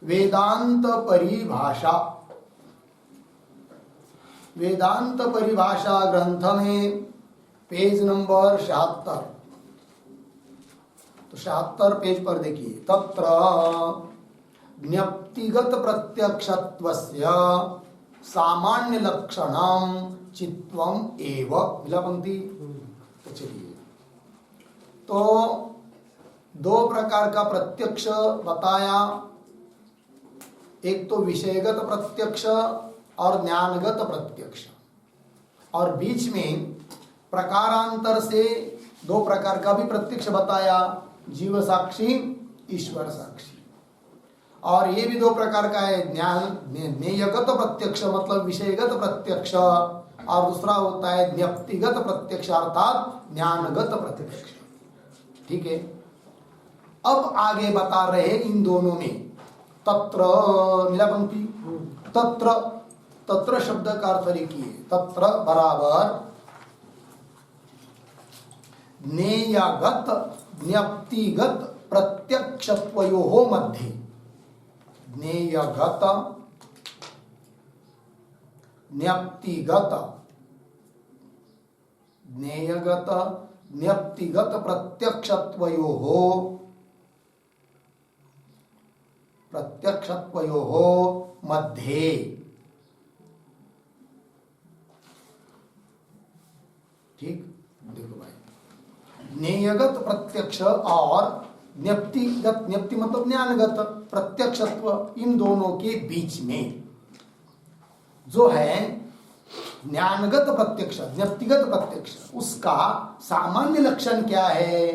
वेदांत परिभाषा, वेदांत परिभाषा ग्रंथ में पेज नंबर 76, तो 76 पेज पर देखिए, तत्र ज्ञप्तिगत प्रत्यक्षत्वस्य सामान्य लक्षणम चित्वम एव, मिला पंक्ति। तो चलिए, तो दो प्रकार का प्रत्यक्ष बताया, एक तो विषयगत प्रत्यक्ष और ज्ञानगत प्रत्यक्ष, और बीच में प्रकारांतर से दो प्रकार का भी प्रत्यक्ष बताया, जीव साक्षी, ईश्वर साक्षी। और ये भी दो प्रकार का है, ज्ञेयगत प्रत्यक्ष मतलब विषयगत प्रत्यक्ष, और दूसरा होता है ज्ञप्तिगत प्रत्यक्ष अर्थात ज्ञानगत प्रत्यक्ष। ठीक है, अब आगे बता रहे हैं इन दोनों में। तत्र, मिला पंक्ति, तत्र, तत्र शब्द का अर्थ लिखिए, तत्र बराबर ज्ञेयगत ज्ञप्तिगत प्रत्यक्षत्वयोः मध्ये, ज्ञेयगत ज्ञप्तिगत, ज्ञेयगत ज्ञप्तिगत प्रत्यक्षत्वयोः, प्रत्यक्षत्वयोः मध्ये। ठीक, देखो भाई, ज्ञेयगत प्रत्यक्ष और ज्ञप्तिगत, ज्ञप्ति मतलब ज्ञानगत प्रत्यक्षत्व, इन दोनों के बीच में जो है ज्ञानगत प्रत्यक्ष, ज्ञप्तिगत प्रत्यक्ष, उसका सामान्य लक्षण क्या है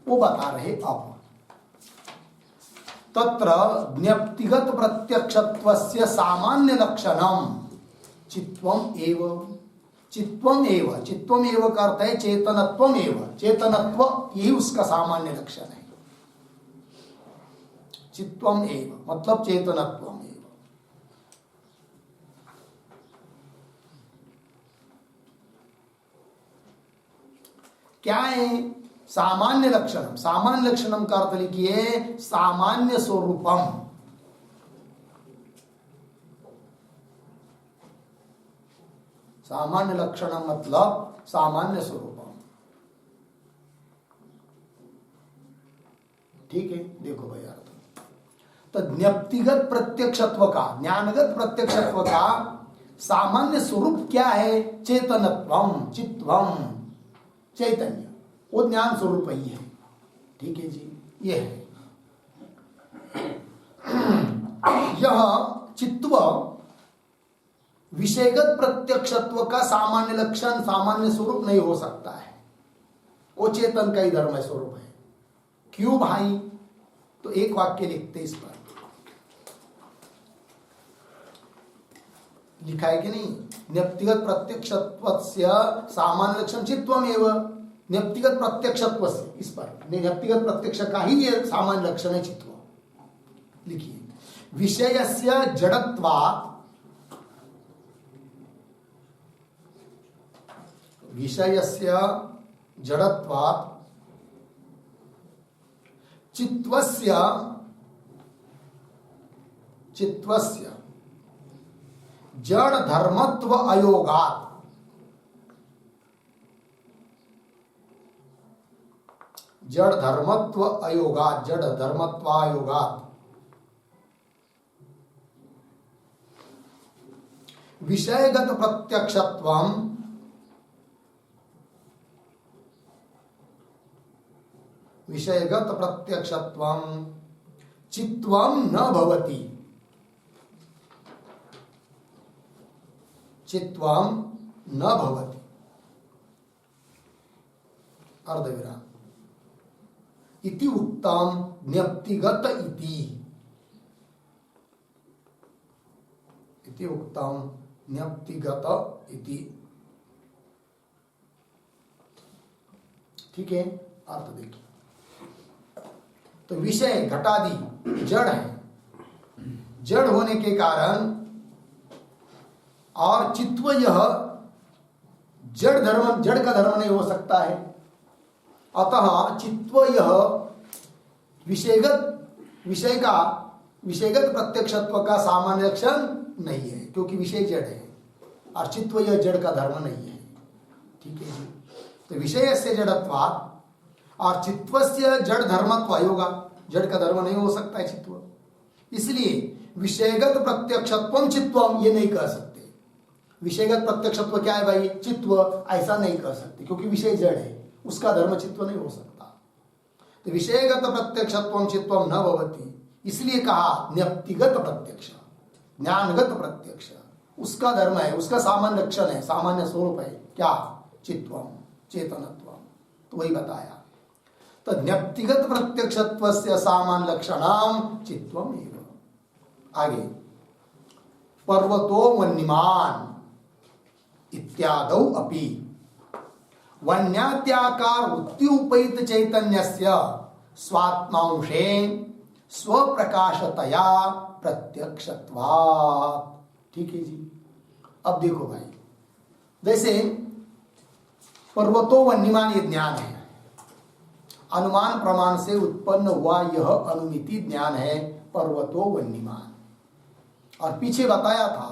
वो बता रहे। अब तत्र ज्ञप्तिगत प्रत्यक्षत्वस्य सामान्य लक्षणम चित्वम एव, चित्वम एव, चित्वम एव का अर्थ है चेतनत्वम एव, चेतनत्व यही उसका सामान्य लक्षण है। चित्वम एव मतलब चेतनत्वम एव। क्या है सामान्य लक्षणम? सामान्य लक्षणम का अर्थ लिखिए सामान्य स्वरूपम, सामान्य लक्षणम मतलब सामान्य स्वरूपम। ठीक है, देखो भाई अर्थ, तो ज्ञप्तिगत प्रत्यक्षत्व का, ज्ञानगत प्रत्यक्षत्व का सामान्य स्वरूप क्या है? चेतनत्वम, चित्वम, चैतन्य, वो ज्ञान स्वरूप ही है। ठीक है जी, ये है। यह चित्व विषयगत प्रत्यक्षत्व का सामान्य लक्षण, सामान्य स्वरूप नहीं हो सकता है, वो चेतन का ही धर्म स्वरूप है। क्यों भाई? तो एक वाक्य लिखते इस पर, लिखा है कि नहीं? ज्ञप्तिगत प्रत्यक्षत्वस्य सामान्य लक्षण चित्वमेव, ज्ञप्तिगत प्रत्यक्षत्व से, इस पर ज्ञप्तिगत प्रत्यक्ष का ही ये सामान्य लक्षण है चित्व। लिखिए, विषयस्य जड़त्वात्, विषयस्य जड़त्वात् चित्वस्य, चित्वस्य जड़ धर्मत्व अयोगात्, जड़ धर्मत्व अयोगात्, जड़ धर्मत्वायोगात् विषयगत प्रत्यक्षत्वम, विषयगत प्रत्यक्षत्वम चित्वम न भवति, चित्वम न भवति, अर्धविराम, इति उक्तम ज्ञप्तिगत इति, इति उक्तम ज्ञप्तिगत इति। ठीक है, अर्थ देखिए, तो विषय घटादि जड़ है, जड़ होने के कारण, और चित्व यह जड़ धर्म, जड़ का धर्म नहीं हो सकता है, अतः चित्व यह विषयगत, विषय का विषयगत प्रत्यक्षत्व का सामान्य लक्षण नहीं है, क्योंकि विषय जड़ है और चित्व यह जड़ का धर्म नहीं है। ठीक है जी। तो विषय से जड़त्वात् और चित्वस्य जड़ धर्मत्व होगा, जड़ का धर्म नहीं हो सकता है चित्व। इसलिए विषयगत प्रत्यक्षत्वम चित्वम ये नहीं कह सकते। विषयगत प्रत्यक्षत्व क्या है भाई? चित्व, ऐसा नहीं कह सकते, क्योंकि विषय जड़ है, उसका धर्म चित्व नहीं हो सकता। तो विषयगत प्रत्यक्षत्वम चित्वम न भवति, इसलिए कहा न्यक्तिगत प्रत्यक्ष, ज्ञानगत प्रत्यक्ष, उसका धर्म है, उसका सामान्य लक्षण है, सामान्य स्वरूप है। क्या? चित्वम, चेतनत्वम। तो वही बताया। तो ज्ञप्तिगत प्रत्यक्षत्वस्य सामान्य लक्षणम चित्वम एव। आगे पर्वतो वन्यमान इत्यादौ अपि वन्याद्याकार वृत्ति उपैत चैतन्यस्य स्वात्मांशे स्वप्रकाशतया प्रत्यक्षत्वात्। ठीक है जी। अब देखो भाई, जैसे पर्वतो वन्यमान ये ज्ञान है, अनुमान प्रमाण से उत्पन्न हुआ यह अनुमिति ज्ञान है पर्वतो वन्यमान। और पीछे बताया था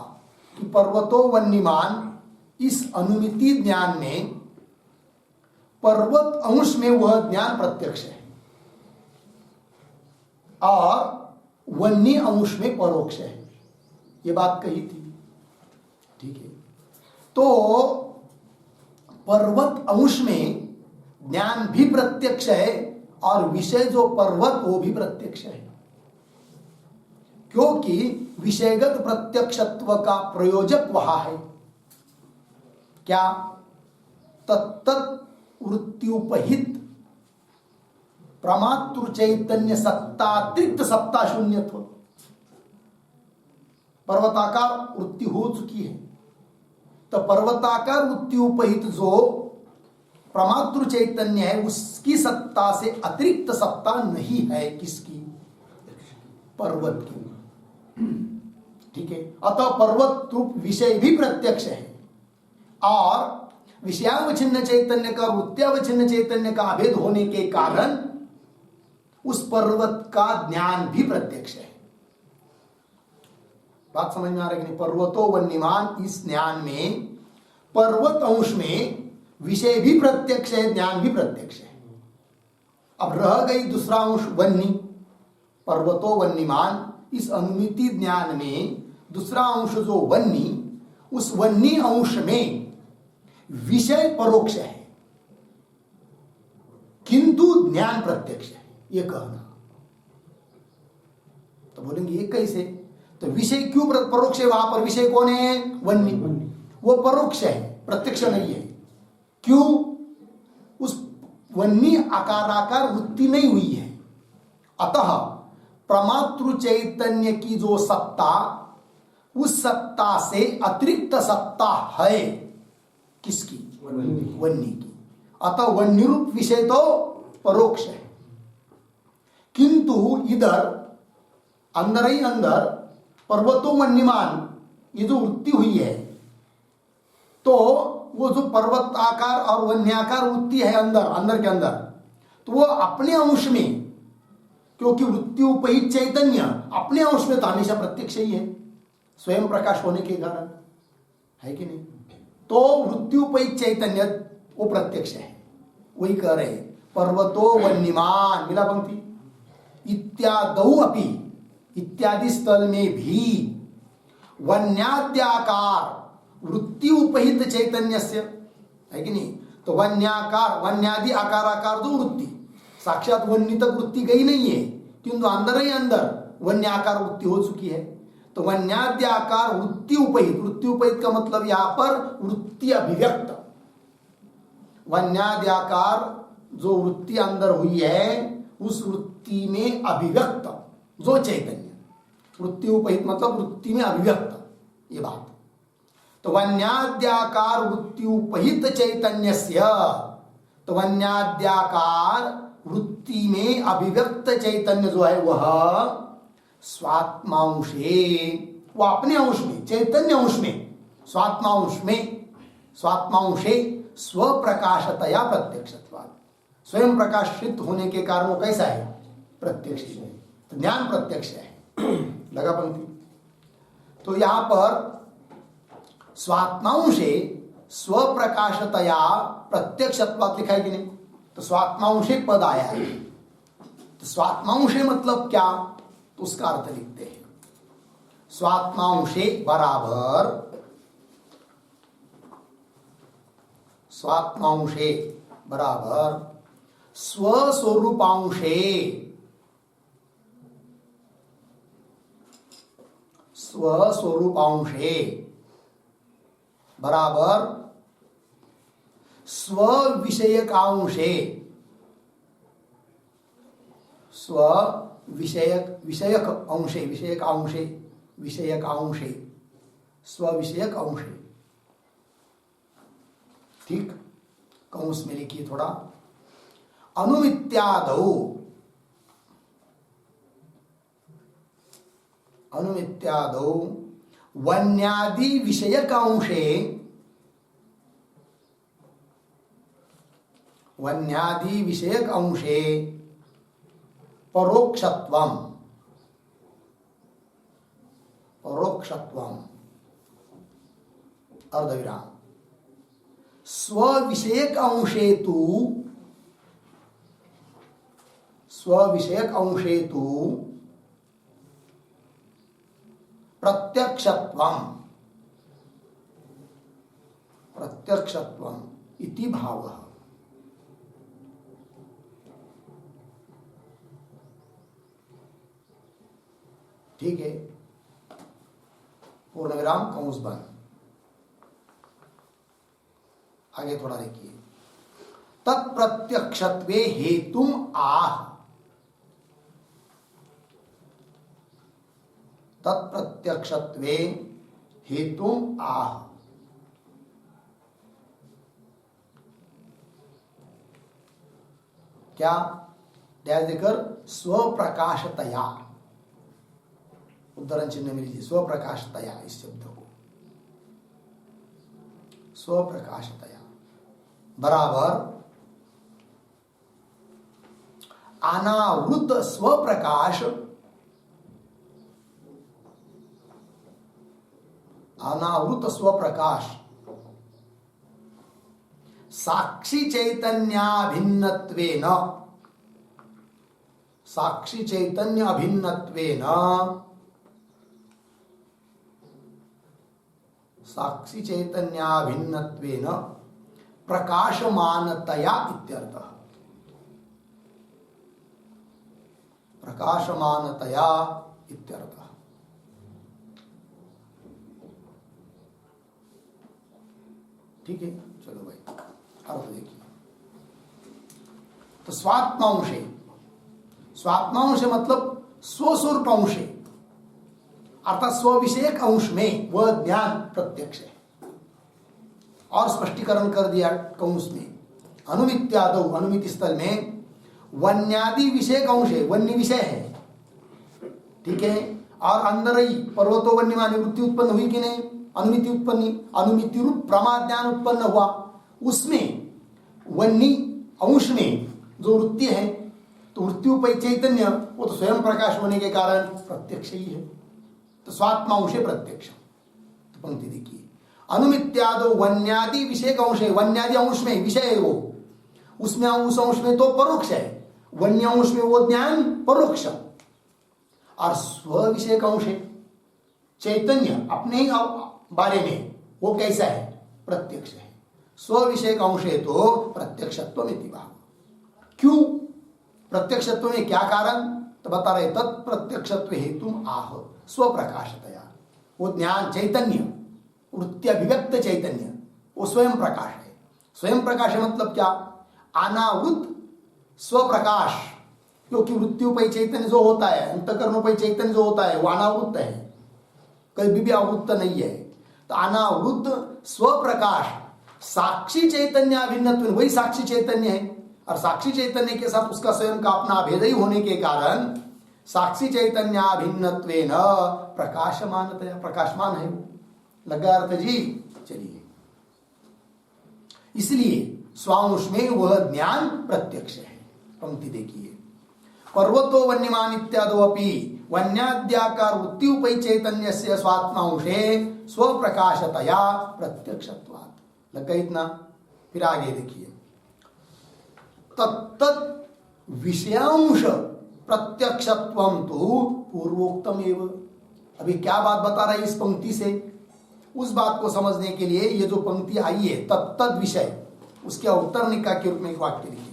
कि पर्वतो वन्यमान इस अनुमिति ज्ञान में पर्वत अंश में वह ज्ञान प्रत्यक्ष है और वन्य अंश में परोक्ष है, ये बात कही थी। ठीक है। तो पर्वत अंश में ज्ञान भी प्रत्यक्ष है और विषय जो पर्वत वो भी प्रत्यक्ष है, क्योंकि विषयगत प्रत्यक्षत्व का प्रयोजक वहां है। क्या? तत्तत् वृत्त्युपहित प्रमातृ चैतन्य सत्तातिरिक्त सत्ता शून्यत्व। पर्वताकार वृत्ति हो चुकी है, तो पर्वताकार वृत्ति उपहित जो प्रमातृ चैतन्य है उसकी सत्ता से अतिरिक्त सत्ता नहीं है। किसकी? पर्वत की। ठीक है। अतः पर्वत रूप विषय भी प्रत्यक्ष है और विषयावच्छिन्न चैतन्य का वृत्त्यावच्छिन्न चैतन्य का अभेद होने के कारण उस पर्वत का ज्ञान भी प्रत्यक्ष है। बात समझ में आ रहा है कि नहीं? पर्वतो वन्यमान इस ज्ञान में पर्वत अंश में विषय भी प्रत्यक्ष है, ज्ञान भी प्रत्यक्ष है। अब रह गई दूसरा अंश वन्य। पर्वतो वन्यमान इस अनुमिति ज्ञान में दूसरा अंश जो वन्य, उस वन्य अंश में विषय परोक्ष है किंतु ज्ञान प्रत्यक्ष है, ये कहना। तो बोलेंगे ये कैसे? तो विषय क्यों परोक्ष है? वहां पर विषय कौन है? वन्य। वो परोक्ष है, प्रत्यक्ष नहीं है। क्यों? उस वन्य आकाराकार वृत्ति नहीं हुई है, अतः प्रमातृ चैतन्य की जो सत्ता, उस सत्ता से अतिरिक्त सत्ता है। किसकी? वन्य की। अतः वन्य रूप विषय तो परोक्ष है, किंतु इधर अंदर ही अंदर पर्वतो वन्यमान ये जो वृत्ति हुई है, तो वो जो पर्वत आकार और वन्याकार वृत्ति है अंदर के अंदर, तो वो अपने अंश में, क्योंकि वृत्ति उपहित चैतन्य अपने अंश में तो हमेशा प्रत्यक्ष ही है, स्वयं प्रकाश होने के कारण, है कि नहीं? तो वृत्ति उपहित चैतन्य वो प्रत्यक्ष है। वही कह रहे पर्वतो वन्यमान, मिला पंक्ति, इत्यादौ अपि, इत्यादि स्थल में भी वन्याद्याकार वृत्ति उपहित चैतन्य से, है कि नहीं? तो वन्याकार, वन्यादि आकाराकार जो वृत्ति, साक्षात वन्य तक वृत्ति गई नहीं है, किंतु अंदर ही अंदर वन्याकार वृत्ति हो चुकी है। तो वन्याद्याकार वृत्ति उपहित, वृत्ति उपहित का मतलब यहां पर वृत्ति अभिव्यक्त, वन्याद्याकार जो वृत्ति अंदर हुई है उस वृत्ति में अभिव्यक्त जो चैतन्य, वृत्ति उपहित मतलब वृत्ति में अभिव्यक्त, ये बात। तो वन्याद्याकार वृत्ति उपहित चैतन्यस्य, तो वन्याद्याकार वृत्ति में अभिव्यक्त चैतन्य जो है वह स्वात्मांशे, वो अपने अंश में, चैतन्य अंश में, स्वात्मांशे स्वप्रकाशतया प्रत्यक्षत्वात्, स्वयं प्रकाशित होने के कारण वो कैसा है? प्रत्यक्ष है। तो ज्ञान प्रत्यक्ष है, लगा पंक्ति। तो यहां पर स्वात्मांशे स्वप्रकाशतया प्रत्यक्षत्वात् लिखा है कि नहीं? तो स्वात्मांशे पद आया है, तो स्वात्मांशे मतलब क्या? तो उसका अर्थ लिखते हैं, स्वात्मांशे बराबर, स्वात्मांशे बराबर स्वस्वरूपांशे, स्वस्वरूपांशे बराबर स्विषयकांशे, स्विषयक विषयक अंशे, विषयक अंशे, विषयक अंशे, स्विषयक अंशे। ठीक, कंस में लिखिए थोड़ा। अनुमित्यादौ, अनुमित्यादौ वन्यादि विषयक अंशे, वन्यादि विषयक अंशे परोक्षत्वम, परोक्षत्वम अर्धविराम, स्विषयक अंशे तु, स्विषयक अंशे तु प्रत्यक्षत्वम, प्रत्यक्षत्वम इति भावः। ठीक है, पूर्ण विराम कंस बंद। आगे थोड़ा देखिए, तत्प्रत्यक्षत्वे हेतुम आह, तत्प्रत्यक्षत्वे हेतुम आह। क्या? डैश देकर स्वप्रकाशतया, उद्धरण चिन्ह में लीजिए, स्वप्रकाशतया इस शब्द को, स्वप्रकाशतया बराबर अनावृत स्वप्रकाश, अनावृत स्वप्रकाश साक्षी चैतन्याभिन्नत्वेन, साक्षी चैतन्य अभिन्नत्वेन, साक्षी चैतन्याभिन्नत्वेन प्रकाशमानतया इत्यर्थः, प्रकाशमानतया इत्यर्थः। ठीक है, चलो भाई अर्थ देखिए। तो स्वात्मांशे, स्वात्मांश मतलब स्वस्वरूप अंशे, अर्थात स्विषयक अंश में वह ज्ञान प्रत्यक्ष है। और स्पष्टीकरण कर दिया कंस में, अनुमित्यादौ, अनुमिति स्थल में वन्यादि विषयक अंश है, वन्य विषय है। ठीक है, और अंदर ही पर्वतो वन्यमान वृत्ति उत्पन्न हुई कि नहीं? अनुमिति उत्पन्न, अनुमिति रूप प्रमा ज्ञान उत्पन्न हुआ, उसमें वन्य अंश में जो वृत्ति है, तो वृत्ति उपय चैतन्य वो तो स्वयं प्रकाश होने के कारण प्रत्यक्ष ही है। तो स्वात्मांशे प्रत्यक्ष। तो पंक्ति देखिए, अनुमित्यादो वन्यादि विषयक अंश है, वन्यादि अंश में विषय है वो, उसमें उस अंश में तो परोक्ष है, वन्य अंश में वो ज्ञान परोक्ष, और स्व विषयक अंश है चैतन्य अपने ही बारे में, वो कैसा है? प्रत्यक्ष है। स्व विषयक अंश है तो प्रत्यक्षत्व में दिवा। क्यों प्रत्यक्षत्व में? क्या कारण? तो बता रहे, तत्प्रत्यक्षत्व हेतु आह स्वप्रकाशतया, वो ज्ञान चैतन्य वृत्ति अभिव्यक्त चैतन्य वो स्वयं प्रकाश है। स्वयं प्रकाश मतलब क्या? अनावृत स्वप्रकाश, क्योंकि वृत्तियोपय चैतन्य जो होता है, अंतकरणोपय चैतन्य जो होता है वो अनावृत है, कभी भी आवृत्त नहीं है। तो अनावृत स्वप्रकाश साक्षी चैतन्य अभिन्नत्व, वही साक्षी चैतन्य है, और साक्षी चैतन्य के साथ उसका स्वयं का अपना अभेद ही होने के कारण साक्षी चैतन्याभिन्नत्वेन प्रकाशमानतया, प्रकाशमान है वो। लगा अर्थ जी? चलिए, इसलिए स्वांश में वह ज्ञान प्रत्यक्ष है। पंक्ति देखिए, पर्वतो वन्यमान इत्यादोपि वन्याद्याकार वृत्ति उपै चैतन्यस्य स्वात्मांशे स्वप्रकाशतया प्रत्यक्षत्वात्। लग गई इतना? फिर आगे देखिए, तत्तत् विषयांश प्रत्यक्षत्वं तु पूर्वोक्तम एव। अभी क्या बात बता रहा है इस पंक्ति से? उस बात को समझने के लिए ये जो पंक्ति आई है तत्तद विषय, उसके अवतरणिका के रूप में एक वाक्य लिखेंगे।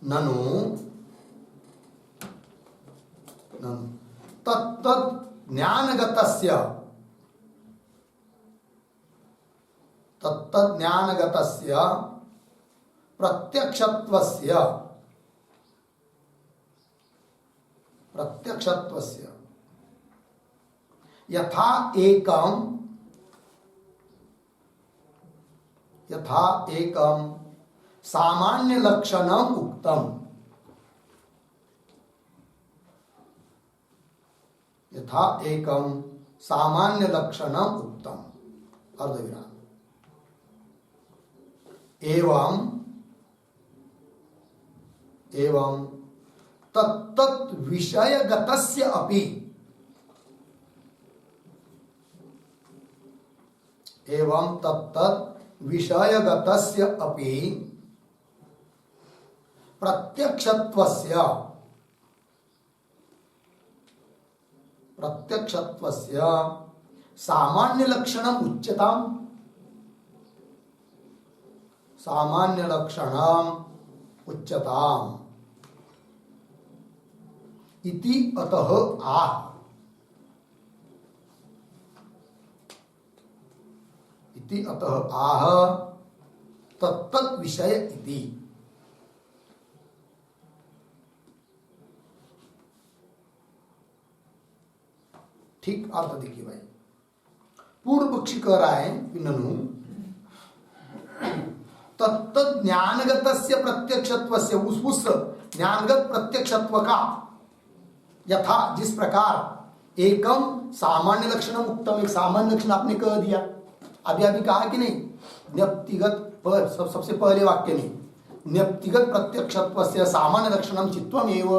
ननु तत्तद ज्ञानगतस्य प्रत्यक्षत्वस्य यथा एकम सामान्य लक्षणम उक्तम, यथा एकम सामान्य लक्षणम उक्तम, अर्धविराम, एवं तत्तत् विषयगतस्य अपि, एवं तत्तत् विषयगतस्य अपि प्रत्यक्षत्वस्य सामान्य लक्षणम उच्यताम, सामान्य लक्षणम उच्यताम इति अतः आह, इति अतः आह तत्तत् विषय इति। ठीक अर्थ देखिए भाई, पूर्व पक्षी कह रहा है ननु तत्तत् ज्ञानगतस्य प्रत्यक्षत्वस्य, उस ज्ञानगत प्रत्यक्षत्व का यथा जिस प्रकार एकम सामान्य लक्षण उक्तम, एक सामान्य लक्षण आपने कह दिया, अभी अभी कहा कि नहीं, न्यक्तिगत पर सबसे पहले वाक्य में न्यक्तिगत प्रत्यक्षत्वस्य सामान्य लक्षणम चित्वम एव,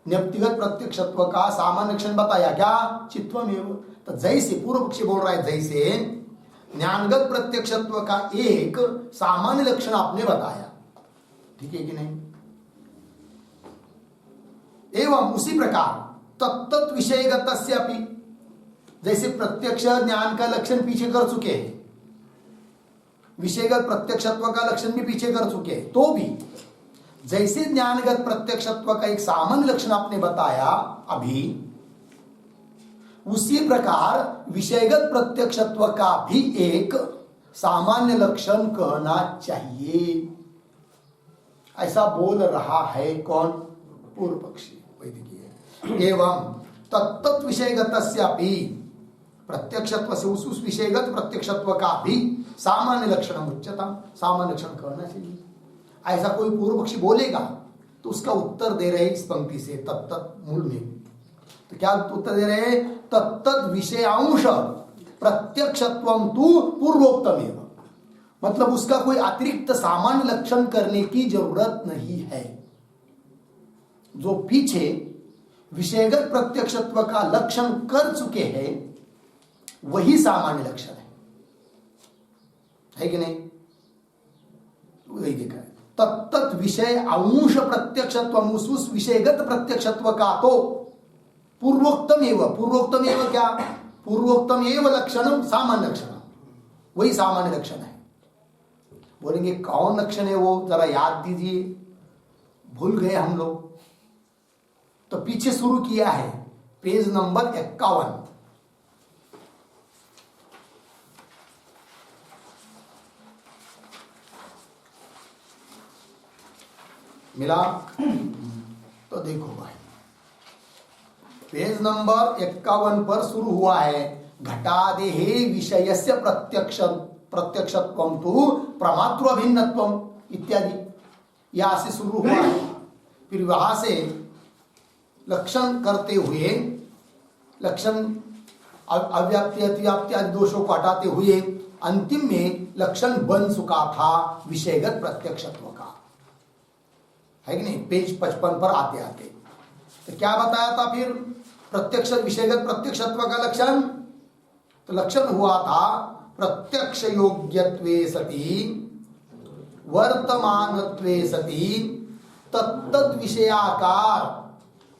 न्यक्तिगत प्रत्यक्षत्व का सामान्य लक्षण बताया क्या, चित्वम एव। तो जैसे पूर्व पक्षी बोल रहा है, जैसे ज्ञानगत प्रत्यक्षत्व का एक सामान्य लक्षण आपने बताया, ठीक है कि नहीं, एवं उसी प्रकार तत्तत् विषयगतस्य अपि, जैसे प्रत्यक्ष ज्ञान का लक्षण पीछे कर चुके हैं, विषयगत प्रत्यक्षत्व का लक्षण भी पीछे कर चुके हैं, तो भी जैसे ज्ञानगत प्रत्यक्षत्व का एक सामान्य लक्षण आपने बताया अभी, उसी प्रकार विषयगत प्रत्यक्षत्व का भी एक सामान्य लक्षण कहना चाहिए। ऐसा बोल रहा है कौन? पूर्व पक्षी। वही देखिए, एवं तत्तत् विषयगतस्यापि प्रत्यक्षत्व से उस विषयगत प्रत्यक्षत्व का भी सामान्य लक्षण उच्चता, सामान्य लक्षण कहना चाहिए। ऐसा कोई पूर्व पक्षी बोलेगा तो उसका उत्तर दे रहे इस पंक्ति से, तत्तत् मूल में। तो क्या उत्तर दे रहे हैं? तत्तत् विषयांश प्रत्यक्षत्वम तु पूर्वोक्तमेव, मतलब उसका कोई अतिरिक्त सामान्य लक्षण करने की जरूरत नहीं है। जो पीछे विषयगत प्रत्यक्षत्व का लक्षण कर चुके हैं वही सामान्य लक्षण है कि नहीं? वही देखा है, तत्तत् विषय अंश प्रत्यक्षत्व, उस विषयगत प्रत्यक्षत्व का तो पूर्वोक्तम एवं, पूर्वोक्तम एवं क्या, पूर्वोक्तम एवं लक्षणम सामान्य लक्षण, वही सामान्य लक्षण है। बोलेंगे कौन लक्षण है वो, जरा याद दीजिए, भूल गए हम लोग। तो पीछे शुरू किया है पेज नंबर 51, मिला? तो देखो भाई, पेज नंबर 51 पर शुरू हुआ है, घटादेहे विषयस्य प्रत्यक्षत्वं तु प्रमातृ अभिन्नत्वम इत्यादि, यहां से शुरू हुआ है। फिर वहां से लक्षण करते हुए, लक्षण अव्याप्ति अतिव्याप्ति आदि दोषों को हटाते हुए अंतिम में लक्षण बन चुका था विषयगत प्रत्यक्षत्व का। है कि नहीं, पेज 55 पर आते आते। तो क्या बताया था फिर प्रत्यक्ष विषयगत प्रत्यक्षत्व का लक्षण? तो लक्षण हुआ था प्रत्यक्ष योग्यत्वे सति वर्तमानत्वे सति तत्तद विषयाकार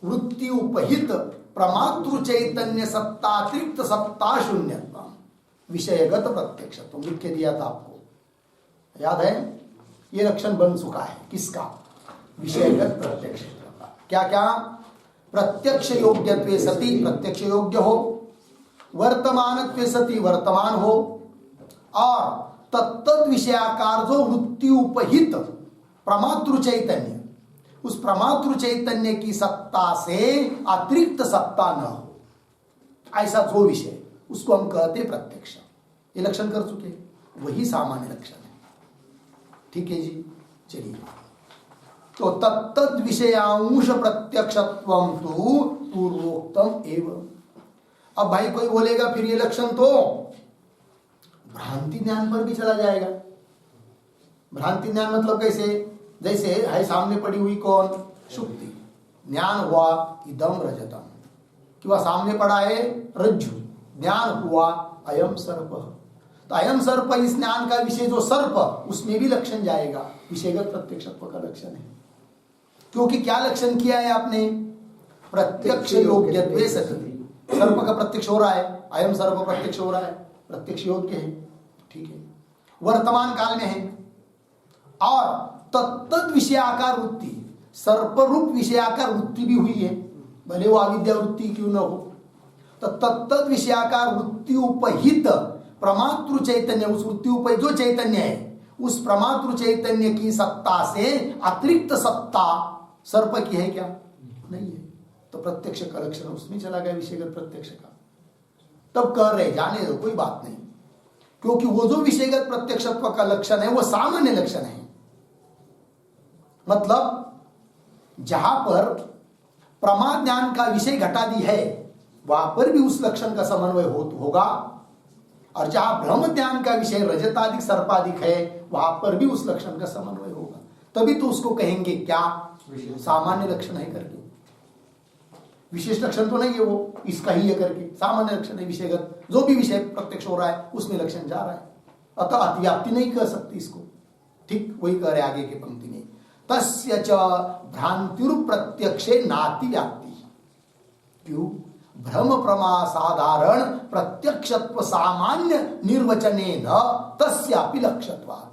वृत्ति उपहित प्रमातृ चैतन्य सत्तातिरिक्त सत्ता शून्यत्व विषयगत प्रत्यक्षत्व लिख के दिया था आपको, याद है? ये लक्षण बन चुका है किसका? विषयगत प्रत्यक्षत्व का। क्या क्या? प्रत्यक्ष योग्यत्वे सति प्रत्यक्ष योग्य हो, वर्तमानत्वे सति वर्तमान हो, और तत्तद विषयाकार जो वृत्ति उपहित प्रमातृ चैतन्य, उस प्रमातृ चैतन्य की सत्ता से अतिरिक्त सत्ता न हो, ऐसा जो विषय उसको हम कहते प्रत्यक्ष। ये लक्षण कर चुके, वही सामान्य लक्षण है। ठीक है जी, चलिए। तो तत्तद विषयांश प्रत्यक्षत्वं तु पूर्वोक्तम एवं। अब भाई कोई बोलेगा फिर ये लक्षण तो भ्रांति ज्ञान पर भी चला जाएगा। भ्रांति ज्ञान मतलब कैसे? जैसे है सामने पड़ी हुई कौन? शुक्ति, ज्ञान हुआ इदम रजतम, कि सामने पड़ा है रज्जु, ज्ञान हुआ अयम सर्प। तो अयम सर्प इस ज्ञान का विषय जो सर्प, उसमें भी लक्षण जाएगा, विषयगत प्रत्यक्षत्व का लक्षण है। क्योंकि क्या लक्षण किया है आपने? प्रत्यक्ष योग्यत्वे सति, सर्प का प्रत्यक्ष हो रहा है, अयम सर्प प्रत्यक्ष हो रहा है, प्रत्यक्ष योग्य है। ठीक है, वर्तमान काल में है, और तत्तद विषयाकार वृत्ति, सर्प रूप विषयाकार वृत्ति भी हुई है, भले वो अविद्या वृत्ति क्यों न हो। तो तत्तद विषयाकार वृत्ति उपहित प्रमातृ चैतन्य, उस वृत्ति उपहित जो चैतन्य है, उस प्रमातृ चैतन्य की सत्ता से अतिरिक्त सत्ता सर्प की है क्या? नहीं है। तो प्रत्यक्ष का लक्षण उसमें चला गया, विषयगत प्रत्यक्ष का। तब कह रहे जाने दो, कोई बात नहीं, क्योंकि वो जो विषयगत प्रत्यक्षत्व का लक्षण है वो सामान्य लक्षण है। मतलब जहां पर प्रमा ज्ञान का विषय घटादि है वहां पर भी उस लक्षण का समन्वय होगा, और जहां ब्रह्म ज्ञान का विषय रजतादिक सर्पादिक है वहां पर भी उस लक्षण का समन्वय होगा। तभी तो उसको कहेंगे क्या? सामान्य लक्षण है करके। विशेष लक्षण तो नहीं है वो, इसका ही है करके सामान्य लक्षण है। विषयगत जो भी विषय प्रत्यक्ष हो रहा है उसमें लक्षण जा रहा है, अतः अतिव्याप्ति नहीं कह सकती इसको। ठीक वही कह रहे आगे की पंक्ति में, तस्य च भ्रांतिरु प्रत्यक्षे नाति व्याप्ति। क्यों? भ्रम प्रमा साधारण प्रत्यक्षत्व सामान्य निर्वचने न तस्यापि लक्ष्यत्वात्।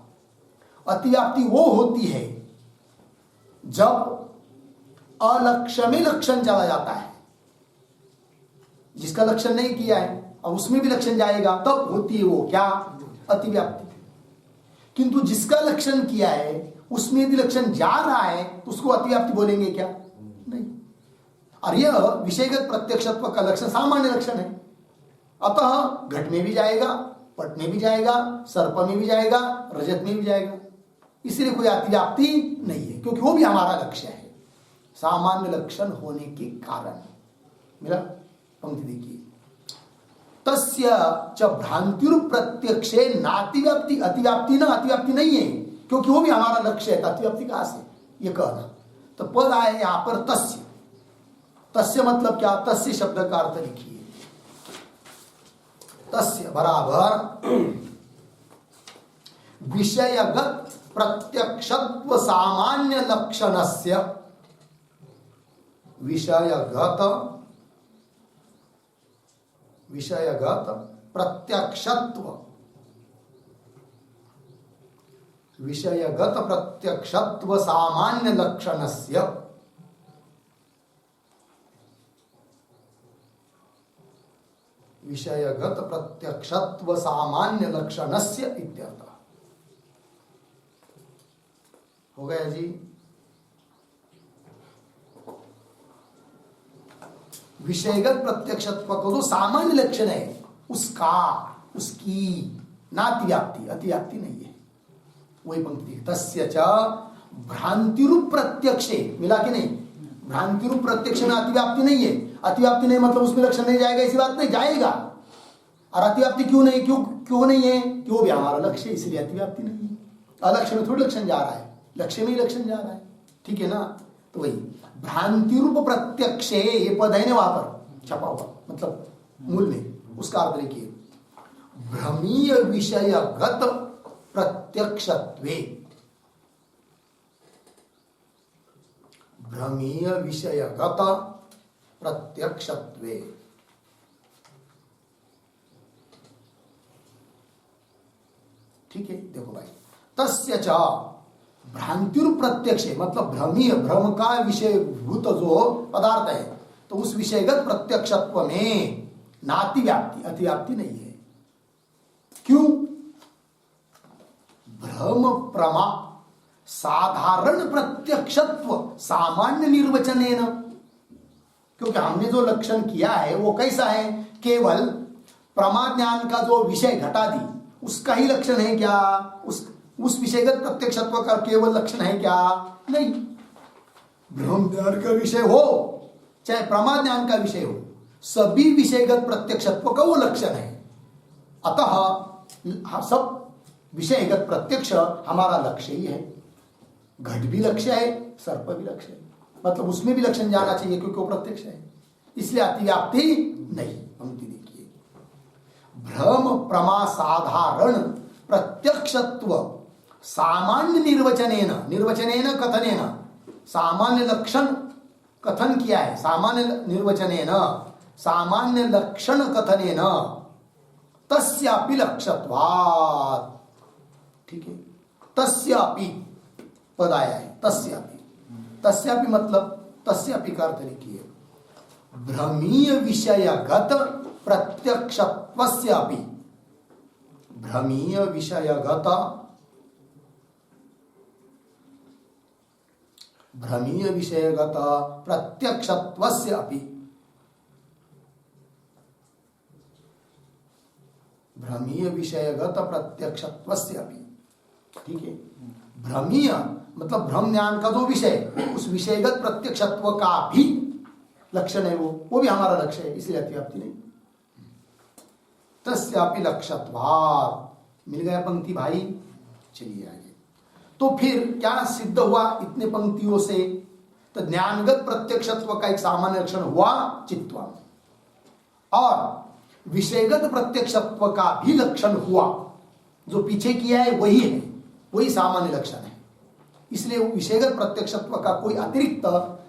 अतिव्याप्ति वो होती है जब अलक्ष्य में लक्षण चला जाता है, जिसका लक्षण नहीं किया है और उसमें भी लक्षण जाएगा, तब होती है वो क्या? अतिव्याप्ति। किंतु जिसका लक्षण किया है उसमें यदि लक्षण जा रहा है तो उसको अतिव्याप्ति बोलेंगे क्या? नहीं। और यह विषयगत प्रत्यक्षत्व का लक्षण सामान्य लक्षण है, अतः घट में भी जाएगा, पट में भी जाएगा, सर्प में भी जाएगा, रजत में भी जाएगा, इसलिए कोई अतिव्याप्ति नहीं है, क्योंकि वो भी हमारा लक्ष्य है सामान्य लक्षण होने के कारण। मेरा पंक्ति देखिए, तस्य च भ्रांतिरु प्रत्यक्षे नातिव्याप्ति। अतिव्याप्ति ना, अतिव्याप्ति नहीं है, क्योंकि वो भी हमारा लक्ष्य है। अतिव्याप्ति कहां से ये कहना? तो पद आए यहां पर तस्य। तस्य मतलब क्या? तस्य शब्द का अर्थ लिखिए, तस्य बराबर विषयगत प्रत्यक्षत्व सामान्य लक्षणस्य, विषयगत प्रत्यक्षत्व, विषयगत प्रत्यक्षत्व सामान्य लक्षणस्य, विषयगत प्रत्यक्षत्व सामान्य लक्षणस्य इत्यर्थ। हो गया जी? विषयगत प्रत्यक्षत्व को जो सामान्य लक्षण है उसका, उसकी नातिव्याप्ति, अतिव्याप्ति नहीं है। वही पंक्ति, तस्य च भ्रांतिरूप प्रत्यक्षे, मिला कि नहीं? भ्रांतिरूप प्रत्यक्ष में अतिव्याप्ति नहीं है। अतिव्याप्ति नहीं मतलब उसमें लक्षण नहीं जाएगा, ऐसी बात नहीं, जाएगा। और अतिव्याप्ति क्यों नहीं? क्यों नहीं है? कि वो भी हमारा लक्ष्य है, इसलिए अतिव्याप्ति नहीं है। अलक्ष्य में थोड़ी लक्षण जा रहा है, लक्ष्य में ही लक्षण जा रहा है। ठीक है ना। तो वही भ्रांति रूप प्रत्यक्षे, ये पद है ना वहां पर छपा हुआ, मतलब मूल में उसका अर्थ देखिए, भ्रमीय विषयगत प्रत्यक्षत्वे, भ्रमीय विषयगत प्रत्यक्षत्वे। ठीक है, देखो भाई, तस्य च भ्रांतिरूप प्रत्यक्ष, मतलब भ्रमीय, भ्रम का विषय भूत जो पदार्थ है, तो उस विषयगत प्रत्यक्षत्व में नाति व्याप्ति, अतिव्याप्ति नहीं है। क्यों? भ्रम प्रमा साधारण प्रत्यक्षत्व सामान्य निर्वचनेन, क्योंकि हमने जो लक्षण किया है वो कैसा है, केवल प्रमा ज्ञान का जो विषय घटा दी उसका ही लक्षण है क्या? उस विषयगत प्रत्यक्षत्व का केवल लक्षण है क्या? नहीं। ब्रह्म ज्ञान का विषय हो चाहे प्रमा ज्ञान का विषय हो, सभी विषयगत प्रत्यक्षत्व का वो लक्षण है। अतः सब विषयगत प्रत्यक्ष हमारा लक्ष्य ही है। घट भी लक्ष्य है, सर्प भी लक्ष्य है, मतलब उसमें भी लक्षण जाना चाहिए क्योंकि वो प्रत्यक्ष है, इसलिए अतिव्याप्ति नहीं। पंक्ति देखिए, भ्रम प्रमा साधारण प्रत्यक्षत्व सामान्य निर्वचनेन, निर्वचनेन कथनेन, सामान्य लक्षण कथन किया है, सामान्य निर्वचनेन, सामान्य लक्षण कथनेन, तस्यापि लक्ष्यत्वात्। ठीक है, तस्यापि पद आया है, तस्यापि, तस्यापि मतलब तस्यापि का अर्थ लिखिए, भ्रमीय विषयगत प्रत्यक्षत्वस्यापि, भ्रमीय विषयगत, भ्रमीय विषयगत प्रत्यक्षत्वस्यापि, भ्रमीय विषयगत प्रत्यक्षत्वस्यापि। ठीक है, भ्रमीय मतलब भ्रम ज्ञान का जो विषय, उस विषयगत प्रत्यक्षत्व का भी लक्षण है, वो भी हमारा लक्ष्य है, इसलिए अतिव्याप्ति नहीं। तस्यापि लक्ष्यत्वात्। मिल गया पंक्ति भाई। चलिए आगे। तो फिर क्या सिद्ध हुआ इतने पंक्तियों से? तो ज्ञानगत प्रत्यक्षत्व का एक सामान्य लक्षण हुआ चित्वा, और विषयगत प्रत्यक्षत्व का भी लक्षण हुआ। जो पीछे किया है वही है, वही सामान्य लक्षण है, इसलिए विषयगत प्रत्यक्षत्व का कोई अतिरिक्त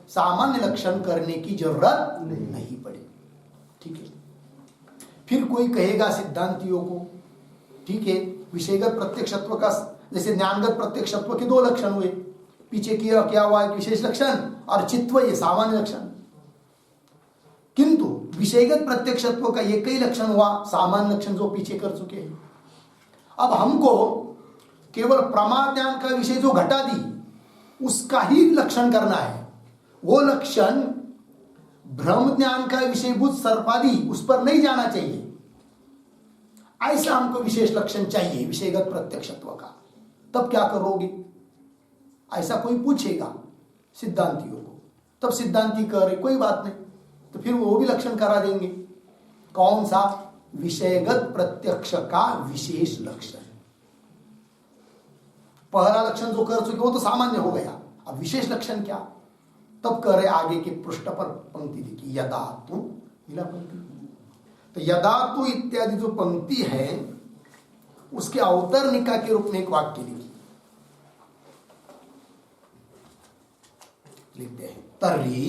सामान्य लक्षण करने की जरूरत नहीं पड़ी। ठीक है, फिर कोई कहेगा सिद्धांतियों को, ठीक है, विषयगत प्रत्यक्षत्व का, जैसे ज्ञानगत प्रत्यक्षत्व के दो लक्षण हुए, पीछे किया क्या हुआ, एक विशेष लक्षण और चित्व, ये सामान्य लक्षण, किंतु विषयगत प्रत्यक्षत्व का एक ही लक्षण हुआ, सामान्य लक्षण जो पीछे कर चुके हैं। अब हमको केवल प्रमा ज्ञान का विषय जो घटा दी उसका ही लक्षण करना है, वो लक्षण ब्रह्म ज्ञान का विषयभूत सर्पादि उस पर नहीं जाना चाहिए। ऐसा हमको विशेष लक्षण चाहिए विषयगत प्रत्यक्षत्व का। तब क्या करोगे? ऐसा कोई पूछेगा सिद्धांतियों को, तब सिद्धांति कह रहे कोई बात नहीं, तो फिर वो भी लक्षण करा देंगे। कौन सा? विषयगत प्रत्यक्ष का विशेष लक्षण। पहला लक्षण जो कर चुके वो तो सामान्य हो गया, अब विशेष लक्षण क्या? तब कह रहे आगे के पृष्ठ पर पंक्ति देखिए, यदा तु, मिला पंक्ति, तो यदा तु इत्यादि जो पंक्ति है उसके अवतरणिका के रूप में एक वाक्य लिखते हैं, तर्हि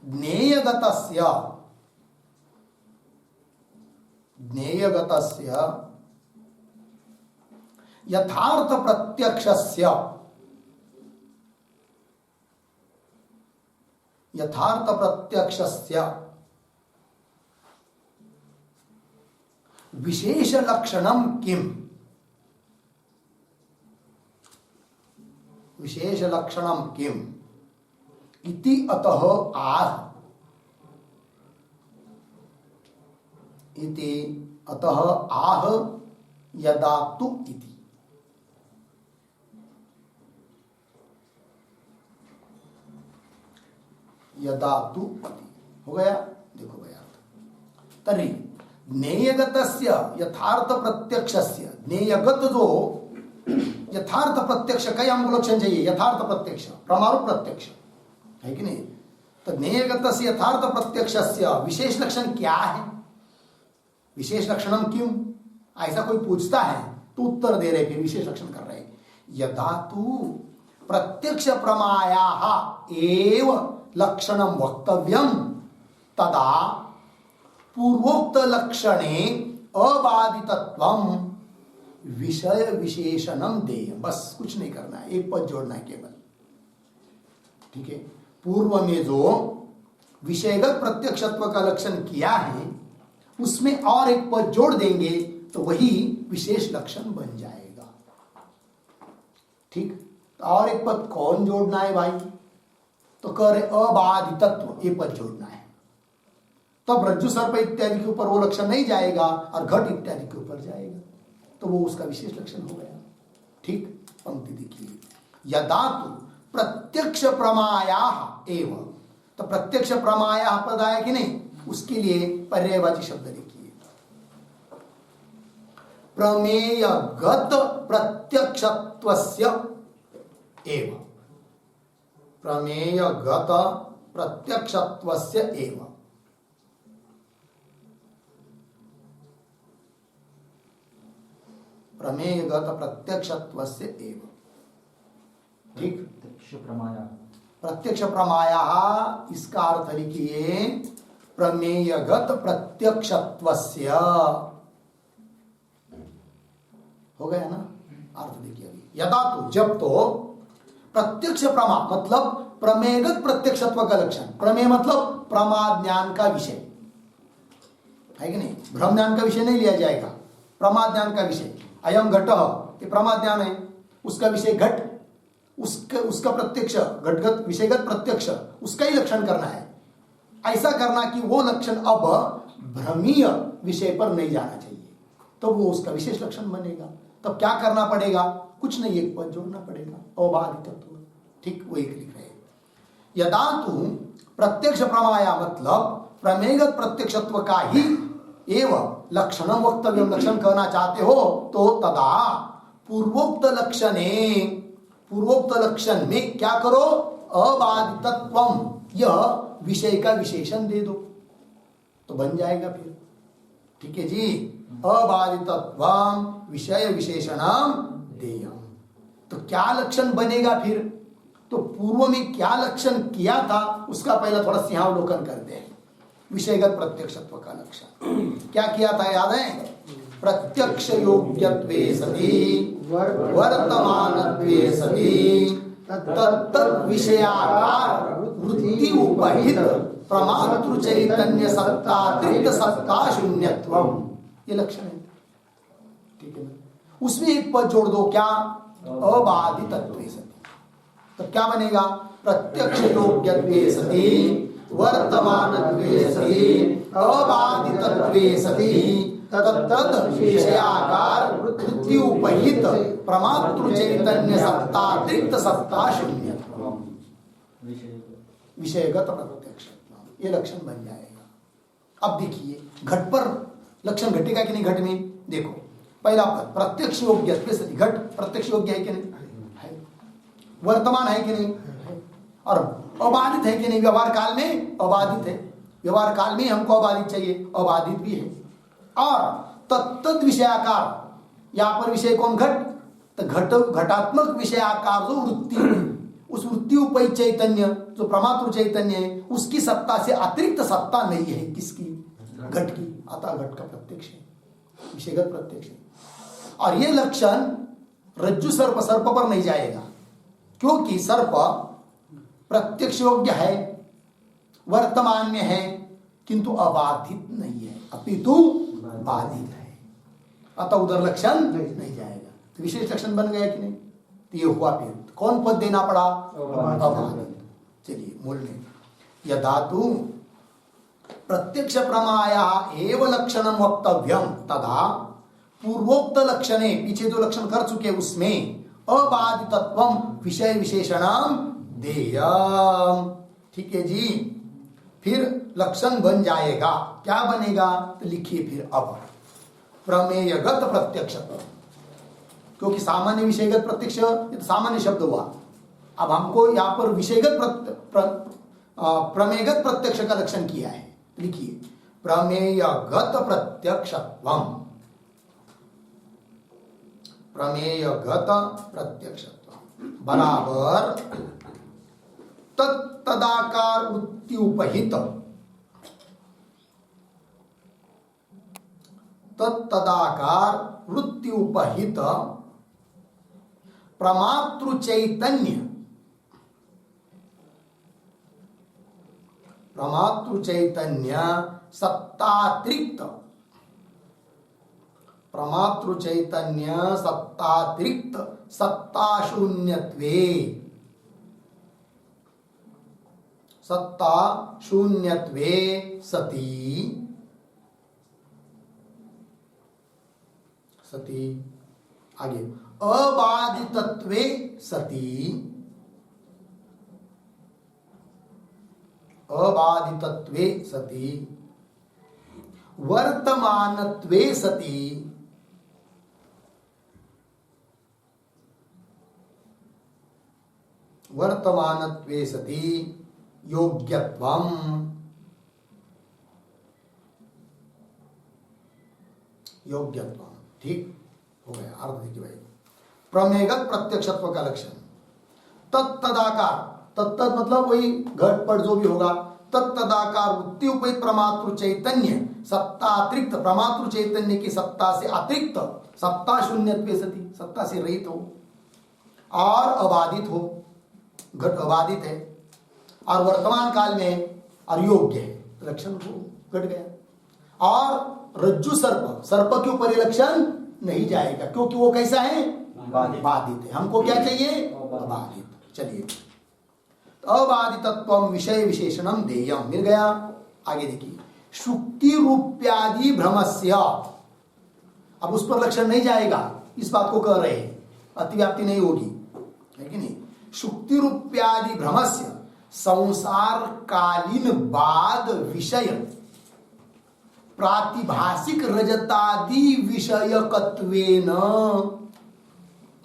ज्ञेयगतस्य, ज्ञेयगतस्य यथार्थ प्रत्यक्षस्य, यथार्थ प्रत्यक्षस्य विशेष लक्षणम किम, विशेष लक्षणम किम इति अतः आह, इति अतः आह यदा तु इति। यदा तु इति हो गया, देखो गया। तर्हि ज्ञेयगतस्य यथार्थ प्रत्यक्षस्य, ज्ञेयगत जो यथार्थ प्रत्यक्ष कई हमको लक्षण चाहिए। यथार्थ प्रत्यक्ष, प्रमारूप प्रत्यक्ष है कि नहीं? तो ज्ञेयगत से यथार्थ प्रत्यक्ष विशेष लक्षण क्या है? विशेष लक्षणम क्यों, ऐसा कोई पूछता है तो उत्तर दे रहे, फिर विशेष लक्षण कर रहे। यदा तु प्रत्यक्ष प्रमायाः एव लक्षणम वक्तव्यम तदा पूर्वोक्त लक्षणे अबाधितत्वम विषय विशेषणम देय। बस कुछ नहीं करना है, एक पद जोड़ना है केवल। ठीक है, पूर्व में जो विषयगत प्रत्यक्षत्व का लक्षण किया है उसमें और एक पद जोड़ देंगे तो वही विशेष लक्षण बन जाएगा। ठीक, और एक पद कौन जोड़ना है भाई? तो कह रहे अबाधितत्व, ये पद जोड़ना है। तब रज्जु सर्प इत्यादि के ऊपर वो लक्षण नहीं जाएगा और घट इत्यादि के ऊपर जाएगा, तो वो उसका विशेष लक्षण हो गया। ठीक, पंक्ति देखिए, यदा तु प्रत्यक्ष प्रमायाः एव, तो प्रत्यक्ष प्रमायाः पद आया कि नहीं, उसके लिए पर्यायवाची शब्द लिखिए, प्रमेयगत प्रत्यक्षत्वस्य एव, प्रमेयगत प्रत्यक्षत्वस्य एव। प्रमेयगत प्रत्यक्षत्वस्य एव। ठीक, प्रत्यक्ष प्रमाया, इसका अर्थ लिखिए प्रमेयगत प्रत्यक्षत्वस्य। हो गया ना अर्थ? देखिए अभी, यदा तो, जब तो प्रत्यक्ष प्रमा मतलब प्रमेयगत प्रत्यक्षत्व का लक्षण, प्रमेय मतलब प्रमा ज्ञान का विषय है कि नहीं, भ्रम ज्ञान का विषय नहीं लिया जाएगा, प्रमा ज्ञान का विषय। अयम घट, ये प्रमा ज्ञान है, उसका विषय घट, उसका प्रत्यक्ष घटगत विषयगत प्रत्यक्ष, उसका ही लक्षण करना है। ऐसा करना कि वो लक्षण अब भ्रमीय विषय पर नहीं जाना चाहिए, तो वो उसका विशेष लक्षण बनेगा। तब क्या करना पड़ेगा? कुछ नहीं, एक पद जोड़ना पड़ेगा, अबाधितत्व। ठीक, वो एक लिख रहे, यदा तु प्रत्यक्ष प्रमाया मतलब प्रमेयगत प्रत्यक्षत्व का ही एव लक्षणम वक्तव्यम, लक्षण कहना चाहते हो तो तदा पूर्वोक्त लक्षणे, पूर्वोक्त लक्षण में क्या करो? अबाधितत्वम, यह विषय का विशेषण दे दो तो बन जाएगा फिर। ठीक है जी, अबाधितत्वम विषय विशेषणम देयम। तो क्या लक्षण बनेगा फिर? तो पूर्व में क्या लक्षण किया था उसका पहला थोड़ा सिंहावलोकन करते हैं। विषयगत प्रत्यक्षत्व का लक्षण क्या किया था, याद है? प्रत्यक्ष योग्यत्वे सति वर्तमानत्वे सति तत्तत् विषयाकार वृत्ति उपहित प्रमातृ चैतन्य सत्ता तृप्त सत्ता शून्यत्वम, ये लक्षण है। ठीक है ना, उसमें एक पद जोड़ दो, क्या? अबाधितत्वे सति। तो क्या बनेगा? प्रत्यक्ष योग्यत्वे सति वर्तमानत्वे सति अबाधितत्वे सति तत्तत् विषयाकार वृत्ति उपहित प्रमातृ चैतन्य सत्ता तृप्त सत्ता शून्यत्वम, विषयगत प्रत्यक्ष, ये लक्षण बन जाएगा। अब देखिए घट पर लक्षण घटेगा कि नहीं? घट में देखो पहला पद प्रत्यक्ष योग्यत्वे सति, घट प्रत्यक्ष योग्य है कि नहीं? है। वर्तमान है कि नहीं? और अबाधित है कि नहीं? व्यवहार काल में अबाधित है, व्यवहार काल में हमको अबाधित चाहिए, अबाधित भी है। और तत्तद विषयाकार, यहां पर विषय कौन? घट। तो घटात्मक विषयाकार जो वृत्ति, उस वृत्ति उपहित चैतन्य जो प्रमातृ चैतन्य है, उसकी सत्ता से अतिरिक्त सत्ता नहीं है। किसकी? घट की। अतः घट का प्रत्यक्ष है, विषयगत प्रत्यक्ष है। और ये लक्षण रज्जु सर्प पर नहीं जाएगा, क्योंकि सर्प प्रत्यक्ष योग्य है, वर्तमान में है, किंतु अबाधित नहीं है, अपितु बाधित है। अतः उधर लक्षण नहीं जाएगा। तो विशेष लक्षण बन गया कि नहीं? तो ये हुआ। फिर कौन पद देना पड़ा? अबाधित। चलिए मूल में, यदा तु प्रत्यक्ष प्रमाया एव लक्षणम वक्तव्यम तदा पूर्वोक्त लक्षणे, पीछे जो लक्षण कर चुके उसमें अबाधितत्वम विषय विशेषणम देयम। ठीक है जी, फिर लक्षण बन जाएगा। क्या बनेगा? तो लिखिए फिर अब प्रमेयगत प्रत्यक्षत्व। क्योंकि सामान्य विषयगत प्रत्यक्ष ये तो सामान्य शब्द हुआ। अब हमको यहाँ पर विषयगत प्रमेयगत प्रत्यक्ष का लक्षण किया है। लिखिए, प्रमेयगत प्रत्यक्षत्वम, प्रमेयगत प्रत्यक्षत्व बराबर तदाकार वृत्त्युपहित, तदाकार वृत्त्युपहित प्रमातृ चैतन्य, प्रमातृ चैतन्य सत्तातिरिक्त, प्रमातृ चैतन्य सत्तातिरिक्त सत्ता शून्यत्वे, सत्ता शून्यत्वे सती, सती आगे अबाधितत्वे सती, अबाधितत्वे सती वर्तमानत्वे सती, वर्तमानत्वे सती योग्यत्वम, योग्यत्वम। ठीक हो गया। अर्थ देखिए भाई, प्रमेयगत प्रत्यक्षत्व का लक्षण तत्तदाकार, तत्त मतलब वही घटपट जो भी होगा, तत्तदाकार वृत्ति उपहित प्रमातृ चैतन्य सत्ता अतिरिक्त, प्रमातृ चैतन्य की सत्ता से अतिरिक्त सत्ता शून्यत्वे सती, सत्ता से रहित हो और अबाधित हो, घट अबाधित है और वर्तमान काल में और योग्य है, लक्षण को घट गया। और रज्जु सर्प, सर्प के ऊपर ये लक्षण नहीं जाएगा क्योंकि वो कैसा है, बाधित है। हमको क्या चाहिए, अबाधित। चलिए, अबाधितत्वम विषय विशेषणम देयम मिल गया। आगे देखिए, शुक्ति रूप्यादि भ्रमस्य, अब उस पर लक्षण नहीं जाएगा, इस बात को कह रहे हैं, अतिव्याप्ति नहीं होगी, है कि नहीं। शुक्ति रूप्यादि भ्रमस्य संसार कालीन बाद विषय प्रातिभाषिक रजतादि विषयकत्वेन,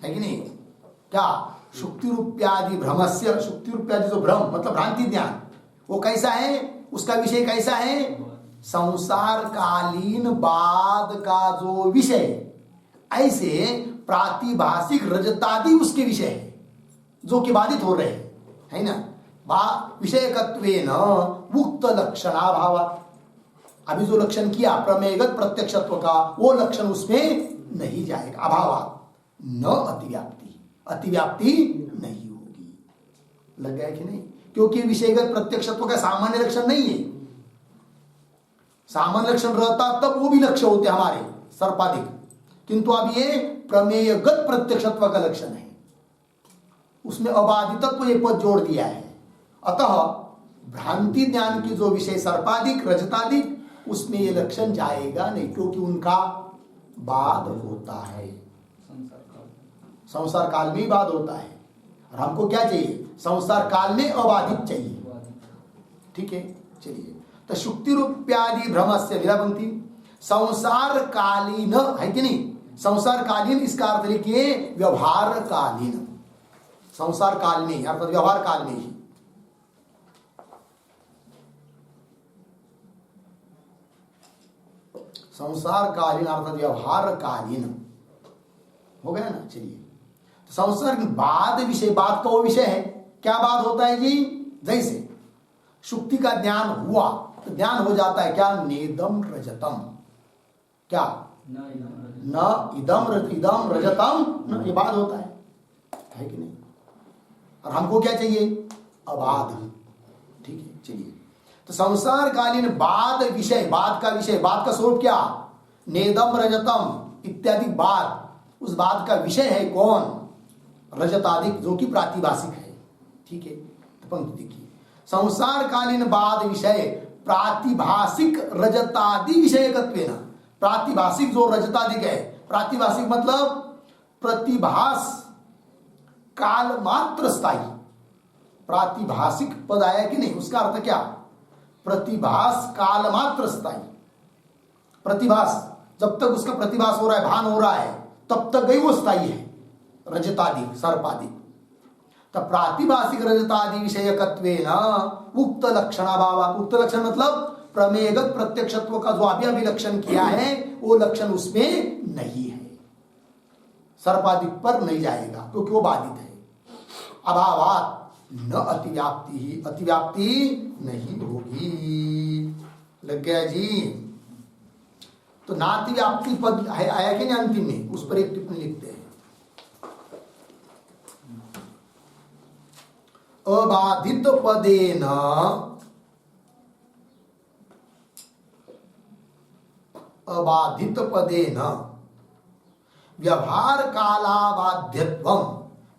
है कि नहीं। क्या शुक्ति रूप्यादि भ्रमस्य, शुक्ति रूप्यादि जो भ्रम मतलब भ्रांति ज्ञान, वो कैसा है, उसका विषय कैसा है, संसार कालीन बाद का जो विषय, ऐसे प्रातिभाषिक रजतादि उसके विषय है जो कि बाधित हो रहे हैं, है ना। विषयकत्वेन मुक्त लक्षणाभाव, अभी जो लक्षण किया प्रमेयगत प्रत्यक्षत्व का, वो लक्षण उसमें नहीं जाएगा। अभाव न अतिव्याप्ति, अतिव्याप्ति नहीं होगी। लग गया कि नहीं, क्योंकि विषयगत प्रत्यक्षत्व का सामान्य लक्षण नहीं है। सामान्य लक्षण रहता तब वो भी लक्ष्य होते हमारे सर्पाधिक, किंतु अब ये प्रमेयगत प्रत्यक्षत्व का लक्षण है, उसमें अबाधितत्व ये पद जोड़ दिया है। अतः भ्रांति ज्ञान की जो विषय सर्पाधिक रजताधिक, उसमें ये लक्षण जाएगा नहीं, क्योंकि उनका बाद होता है, संसार काल में ही बाद होता है। और हमको क्या चाहिए, संसार काल में अबाधित चाहिए। ठीक है, चलिए। तो शुक्ति रूप्यादि भ्रमस्य विरापंक्ति संसार कालीन, है कि नहीं। संसार कालीन इसका अर्थ लिखिए व्यवहार कालीन, संसार काल में अर्थात व्यवहार काल में ही। संसार कालीन अर्थात व्यवहार कालीन हो गया ना। चलिए, तो संसार की बाद विषय, बाद का वो विषय है, क्या बाद होता है जी, जैसे शुक्ति का ज्ञान हुआ तो ज्ञान हो जाता है क्या, नेदम रजतम, क्या न इदम रजतम न, ये बाद होता है कि नहीं। और हमको क्या चाहिए, अबाध। ठीक है, चलिए। तो संसार कालीन बाद विषय, बाद का विषय, बाद का स्वरूप क्या, नेदम रजतम इत्यादि बाद, उस बाद का विषय है कौन, रजतादिक जो कि प्रातिभाषिक है। ठीक है, तो पंक्ति देखिए, संसार कालीन बाद विषय प्रातिभाषिक रजतादि विषयकत्वेन, प्रातिभाषिक जो रजतादिक है, प्रातिभाषिक मतलब प्रतिभास काल मात्र स्थायी, प्रातिभाषिक पद आया कि नहीं, उसका अर्थ क्या, प्रतिभास काल मात्र स्थायी। प्रतिभास जब तक उसका प्रतिभास हो रहा है, भान हो रहा है, तब तक गई वो स्थायी है। रजतादि सर्पादि, तो प्रातिभाषिक रजतादि विषयकत्वेन उक्त लक्षणाभावात्, उक्त लक्षण मतलब प्रमेयगत प्रत्यक्षत्व का जो अभी अभिलक्षण किया है वो लक्षण उसमें नहीं है, सर्पादि पर नहीं जाएगा क्योंकि वो बाधित है। अभावात न अतिव्याप्ति ही, अतिव्याप्ति नहीं होगी। लग गया जी। तो नातिव्याप्ति पद आया कि नहीं अंतिम में, उस पर एक टिप्पणी लिखते हैं। अबाधित पदेन अबाधित पदेन व्यवहार कालाबाध्यत्वम,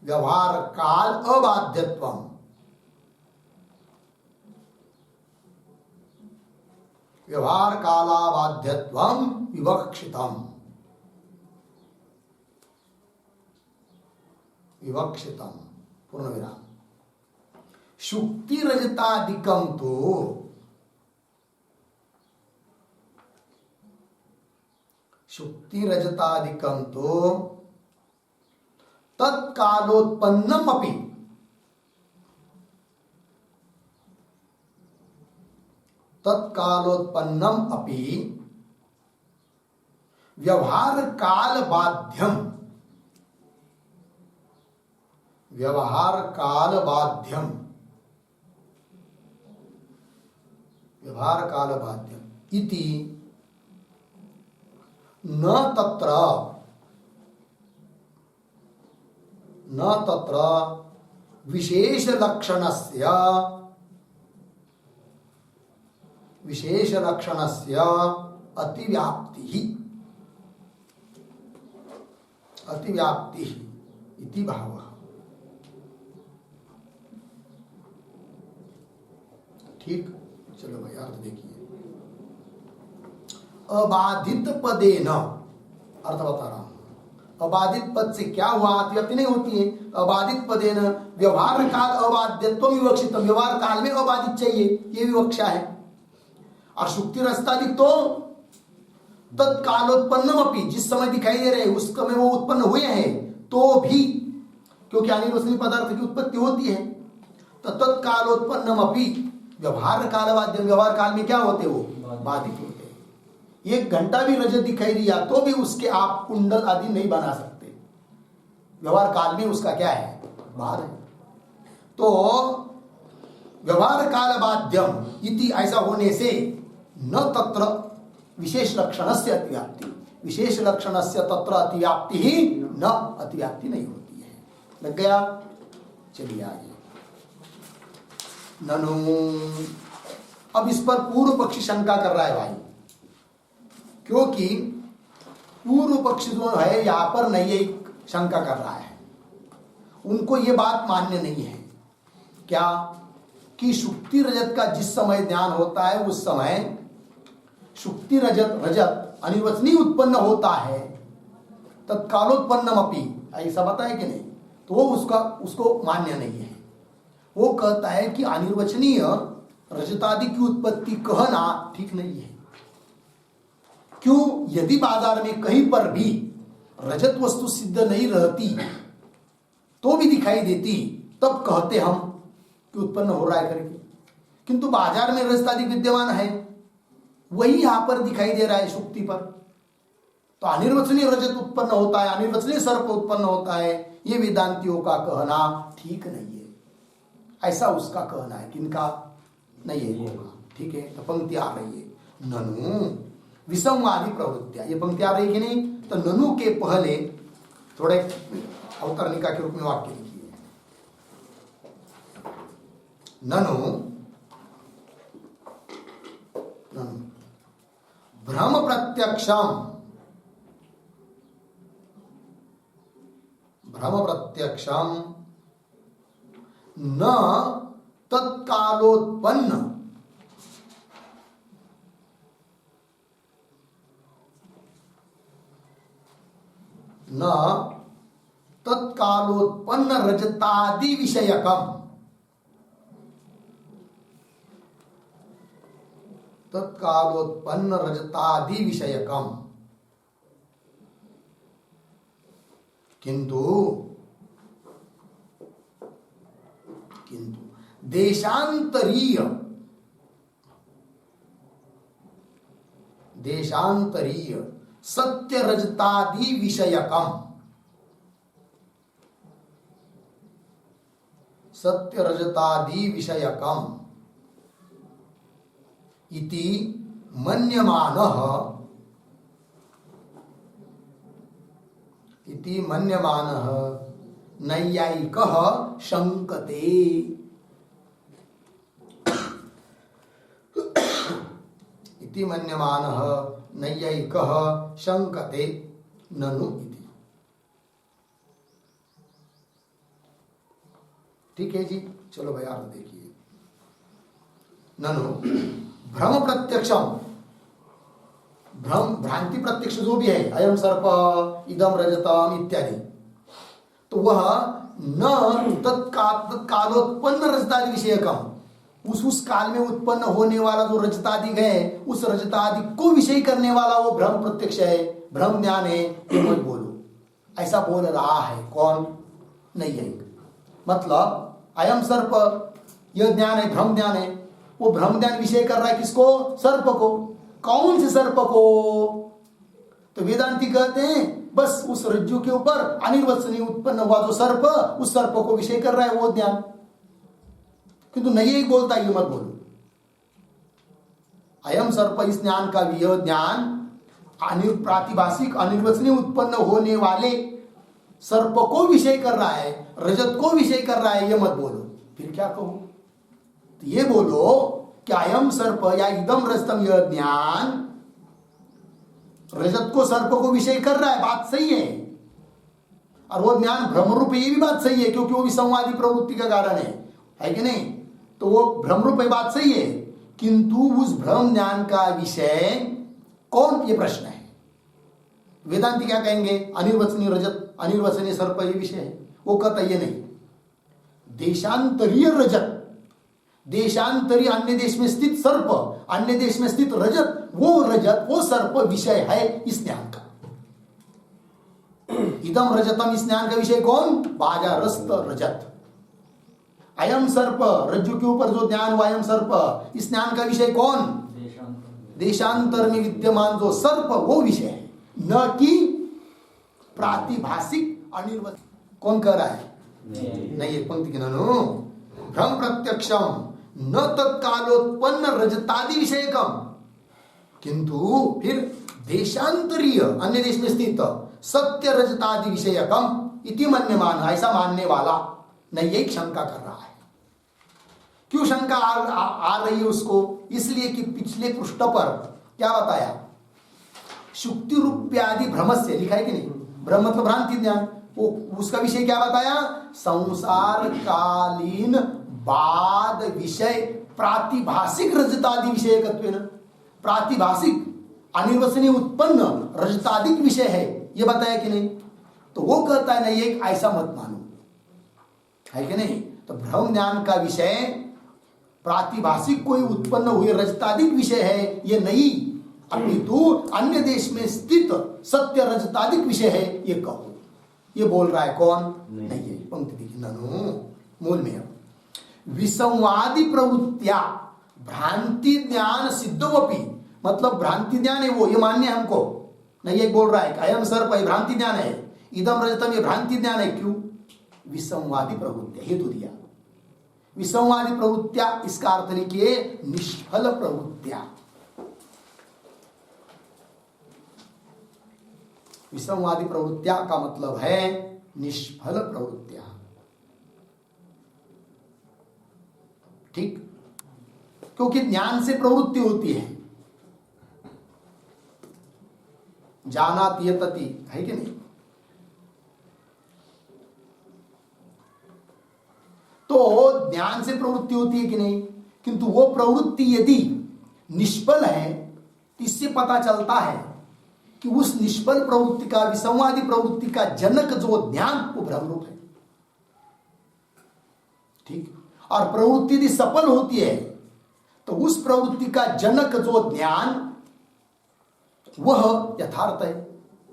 व्यवहार काल अबाध्यत्वम, व्यवहार कालाबाध्यत्वम विवक्षितम, विवक्षितम पूर्ण विराम। शुक्ति रजतादिकम तो शुक्ति रजतादिकम तो तत्कालोत्पन्नम अपि, तत्कालोत्पन्नम अपि व्यवहार काल बाध्यम, व्यवहार काल बाध्यम, व्यवहार काल बाध्यम इति न तत्र, न तत्र विशेष लक्षणस्य, विशेष लक्षणस्य अतिव्याप्ति, अतिव्याप्ति इति भावः। ठीक, चलो भाई अर्थ देखिए। अबाधित पदेन, अर्थ बता रहा हूं। अबाधित पद से क्या हुआ, अतिव्याप्ति नहीं होती है। अबाधित पदेन व्यवहार काल अबाध्यत्व विवक्षित, व्यवहार काल में अबाधित चाहिए, ये विवक्षा है। और शुक्ति रस्तादिक तो तत्कालोत्पन्नम अपि, जिस समय दिखाई दे रहे उस समय वो उत्पन्न हुए हैं तो भी, क्योंकि अनिर्वचनीय पदार्थ की उत्पत्ति होती है, तो तत्कालोत्पन्नम अपि व्यवहार कालबाध्य, व्यवहार काल में क्या होते वो बाधित होते हैं। एक घंटा भी रजत दिखाई दिया तो भी उसके आप कुंडल आदि नहीं बना सकते, व्यवहार काल में उसका क्या है, बाध है। तो व्यवहार काल बाध्यम इति ऐसा होने से न तत्र विशेष लक्षणस्य अतिव्याप्ति, विशेष लक्षणस्य तत्र अतिव्याप्ति ही न अतिव्याप्ति नहीं होती है। लग गया। चलिए आगे। ननु, अब इस पर पूर्व पक्षी शंका कर रहा है भाई, क्योंकि पूर्व पक्षी जो है यहां पर नैयायिक शंका कर रहा है, उनको ये बात मान्य नहीं है क्या कि शुक्ति रजत का जिस समय ज्ञान होता है उस समय शुक्ति रजत, रजत अनिर्वचनीय उत्पन्न होता है, तत्कालोत्पन्नम अपि, ऐसा बताया कि नहीं, तो वो उसको मान्य नहीं है। वो कहता है कि अनिर्वचनीय रजतादि की उत्पत्ति कहना ठीक नहीं है। क्यों? यदि बाजार में कहीं पर भी रजत वस्तु सिद्ध नहीं रहती तो भी दिखाई देती, तब कहते हम कि उत्पन्न हो रहा है करके, किंतु बाजार में रजतादि विद्यमान है, वही यहां पर दिखाई दे रहा है शुक्ति पर, तो अनिर्वचनीय रजत उत्पन्न होता है, अनिर्वचनीय सर्प उत्पन्न होता है, ये वेदांतियों का कहना ठीक नहीं है। ऐसा उसका कहना है, किनका? नहीं है होगा। ठीक है, तो पंक्ति आ रही है, ननु विसंवादी प्रवृत्तियां, ये पंक्ति आ रही है कि नहीं? तो ननु के पहले थोड़े अवतरणिका के रूप में वाक्य लिखिए। ननु भ्रम प्रत्यक्षम, भ्रम प्रत्यक्षम न तत्कालोत्पन्न, न तत्कालोत्पन्न रजतादि विषयकम, तत्कालोत्पन्न रजतादि विषयकम, किंतु देशांतरीय सत्य रजतादि विषयकम, सत्य रजतादि विषयकम इति मन्यमानः नैयायिकः शंकते। इति मन्यमानः नैयायिकः शंकते ननु इति। ठीक है जी, चलो भाई आप देखिए। ननु भ्रम प्रत्यक्षम, भ्रांति प्रत्यक्ष जो भी है, अयम सर्प इदम रजतम इत्यादि, तो वह न तत्कालोत्पन्न रजतादि विषयकम, उस काल में उत्पन्न होने वाला जो रजतादि है उस रजतादि को विषय करने वाला वो भ्रम प्रत्यक्ष है, भ्रम ज्ञान है, ये मत बोलो। ऐसा बोल रहा है कौन? नैयायिक। मतलब अयम सर्प, यह ज्ञान है, भ्रम ज्ञान है, वो भ्रम ज्ञान विषय कर रहा है किसको? सर्प को। कौन से सर्प को? तो वेदांती कहते हैं बस उस रज्जु के ऊपर अनिर्वचनीय उत्पन्न हुआ जो सर्प, उस सर्प को विषय कर रहा है वो ज्ञान। किंतु नैयायिक बोलता है ये मत बोलो। अयम सर्प, इस ज्ञान का यह ज्ञान प्रातिभाषिक अनिर्वचनीय उत्पन्न होने वाले सर्प को विषय कर रहा है, रजत को विषय कर रहा है, ये मत बोलो। फिर क्या कहो? तो ये बोलो कि अयम सर्प या इदम रजतम, यह ज्ञान रजत को सर्प को विषय कर रहा है, बात सही है। और वो ज्ञान भ्रम रूप है, ये भी बात सही है, क्योंकि वो विसंवादी प्रवृत्ति का कारण है कि नहीं? तो वो भ्रम रूप है, बात सही है। किंतु उस भ्रम ज्ञान का विषय कौन? ये प्रश्न है। वेदांती क्या कहेंगे? अनिर्वचनीय रजत, अनिर्वचनीय सर्प ये विषय है। वो कहता ये नहीं, देशांतरीय रजत, देशांतरीय अन्य देश में स्थित सर्प, अन्य देश में स्थित रजत, वो सर्प विषय है इस ज्ञान का। इदम रजतम, इस ज्ञान का विषय कौन? बाजारस्थ रजत। अयम सर्प, रज्जु के ऊपर जो ज्ञान हुआ अयम सर्प, इस ज्ञान का विषय कौन? देशांतर में विद्यमान जो सर्प, वो विषय है, न कि प्रातिभाषिक अनिर्वचनीय। कौन कह रहा है? नहीं, एक पंक्ति के ननु भ्रम प्रत्यक्षम न तत्कालोत्पन्न रजतादि विषयकम, किंतु फिर देशांतरीय अन्य देश में स्थित सत्य रजतादि विषयकम इति मन्यमान, ऐसा मानने वाला नैयायिक शंका कर रहा है। क्यों शंका आ रही है उसको? इसलिए कि पिछले पृष्ठ पर क्या बताया? शुक्ति रूप्यादि भ्रमस्य, लिखा है कि नहीं? भ्रम मतलब भ्रांति ज्ञान। वो उसका विषय क्या बताया? संसार कालीन बाद विषय प्रातिभाषिक रजतादि विषयकत्वेन, प्रातिभाषिक अनिर्वचनीय उत्पन्न रजतादिक विषय है, ये बताया कि नहीं? तो वो कहता है नहीं, एक ऐसा मत मानो, है कि नहीं? तो भ्रम ज्ञान का विषय प्रातिभाषिक कोई उत्पन्न हुए रजतादिक विषय है, ये नहीं, अपितु अन्य देश में स्थित सत्य रजतादिक विषय है, ये कहो। ये बोल रहा है कौन? नहीं है। पंक्ति देखिए, ननु मूल में विसंवादी प्रवृत्तिया भ्रांति ज्ञान सिद्धवपि, मतलब भ्रांति ज्ञान है वो, ये मान्य है हमको। नहीं, ये बोल रहा है अयम सर्प ये भ्रांति ज्ञान है, इदम रजतम ये भ्रांति ज्ञान है। क्यों? विसंवादी प्रवृत्तियां, हेतु दिया। विसंवादी प्रवृत्तियां, इसका अर्थ लिखिए निष्फल प्रवृत्तियां। विसंवादी प्रवृत्तियां का मतलब है निष्फल प्रवृत्तियां। ठीक? क्योंकि ज्ञान से प्रवृत्ति होती है, जानाति यतति, है कि नहीं? तो ज्ञान से प्रवृत्ति होती है कि नहीं? किंतु वो प्रवृत्ति यदि निष्फल है, इससे पता चलता है कि उस निष्फल प्रवृत्ति का, विसंवादी प्रवृत्ति का जनक जो ज्ञान, वो भ्रमरूप है। ठीक? और प्रवृत्ति यदि सफल होती है तो उस प्रवृत्ति का जनक जो ज्ञान, वह यथार्थ है,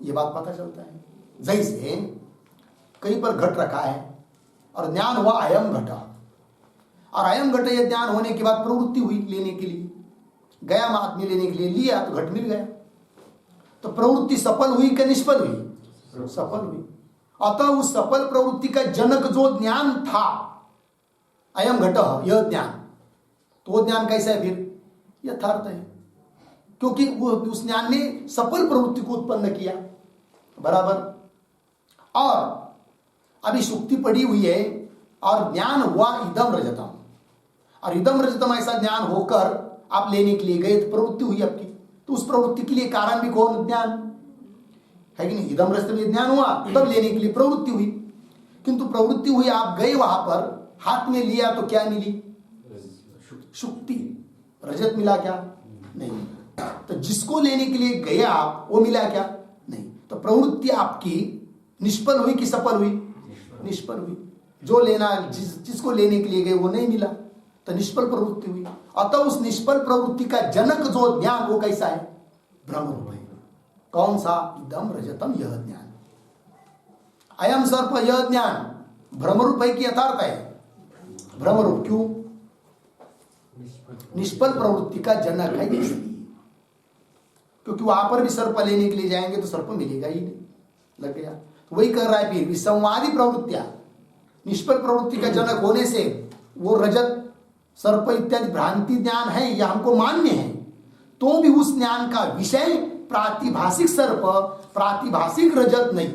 यह बात पता चलता है। जैसे कहीं पर घट रखा है और ज्ञान हुआ अयम घट, और अयम घट ये ज्ञान होने के बाद प्रवृत्ति हुई लेने के लिए, गया आदमी लेने के लिए, लिया तो घट मिल गया। तो प्रवृत्ति सफल हुई कि निष्फल हुई? सफल हुई। अतः उस सफल प्रवृत्ति का जनक जो ज्ञान था अयम घट, यह ज्ञान, तो वो ज्ञान कैसा है फिर? यथार्थ है, क्योंकि वो उस ज्ञान ने सफल प्रवृत्ति को उत्पन्न किया। बराबर। और अभी सुक्ति पड़ी हुई है और ज्ञान हुआ इदम रजतम, और इदम रजतम ऐसा ज्ञान होकर आप लेने के लिए गए तो प्रवृत्ति हुई आपकी, तो उस प्रवृत्ति के लिए कारण भी कौन? ज्ञान है कि नहीं? इदम रजतम ज्ञान हुआ तब लेने के लिए प्रवृत्ति हुई, किंतु प्रवृत्ति हुई, आप गए वहां पर, हाथ में लिया तो क्या मिली? शुक्ति, रजत मिला क्या? नहीं। तो जिसको लेने के लिए गए आप, वो मिला क्या? नहीं। तो प्रवृत्ति आपकी निष्फल हुई कि सफल हुई? निष्फल हुई। जो लेना, जिसको लेने के लिए गए वो नहीं मिला, तो निष्फल प्रवृत्ति हुई। अतः उस निष्फल प्रवृत्ति का जनक जो ज्ञान, वो कैसा है? भ्रम रूप है। कौन सा? इदम रजतम, यह ज्ञान। अयम सर्प, यह ज्ञान भ्रम रूप है कि यथार्थ है? भ्रम रूप। क्यों? निष्फल प्रवृत्ति का जनक है इसलिए, क्योंकि वहां पर भी सर्प लेने के लिए जाएंगे तो सर्प मिलेगा ही नहीं, लग गया। तो वही कर रहा है फिर, विसंवादी प्रवृत्तियां निष्फल प्रवृत्ति का जनक होने से वो रजत सर्प इत्यादि भ्रांति ज्ञान है, यह हमको मान्य है, तो भी उस ज्ञान का विषय प्रातिभाषिक सर्प, प्रातिभाषिक रजत नहीं,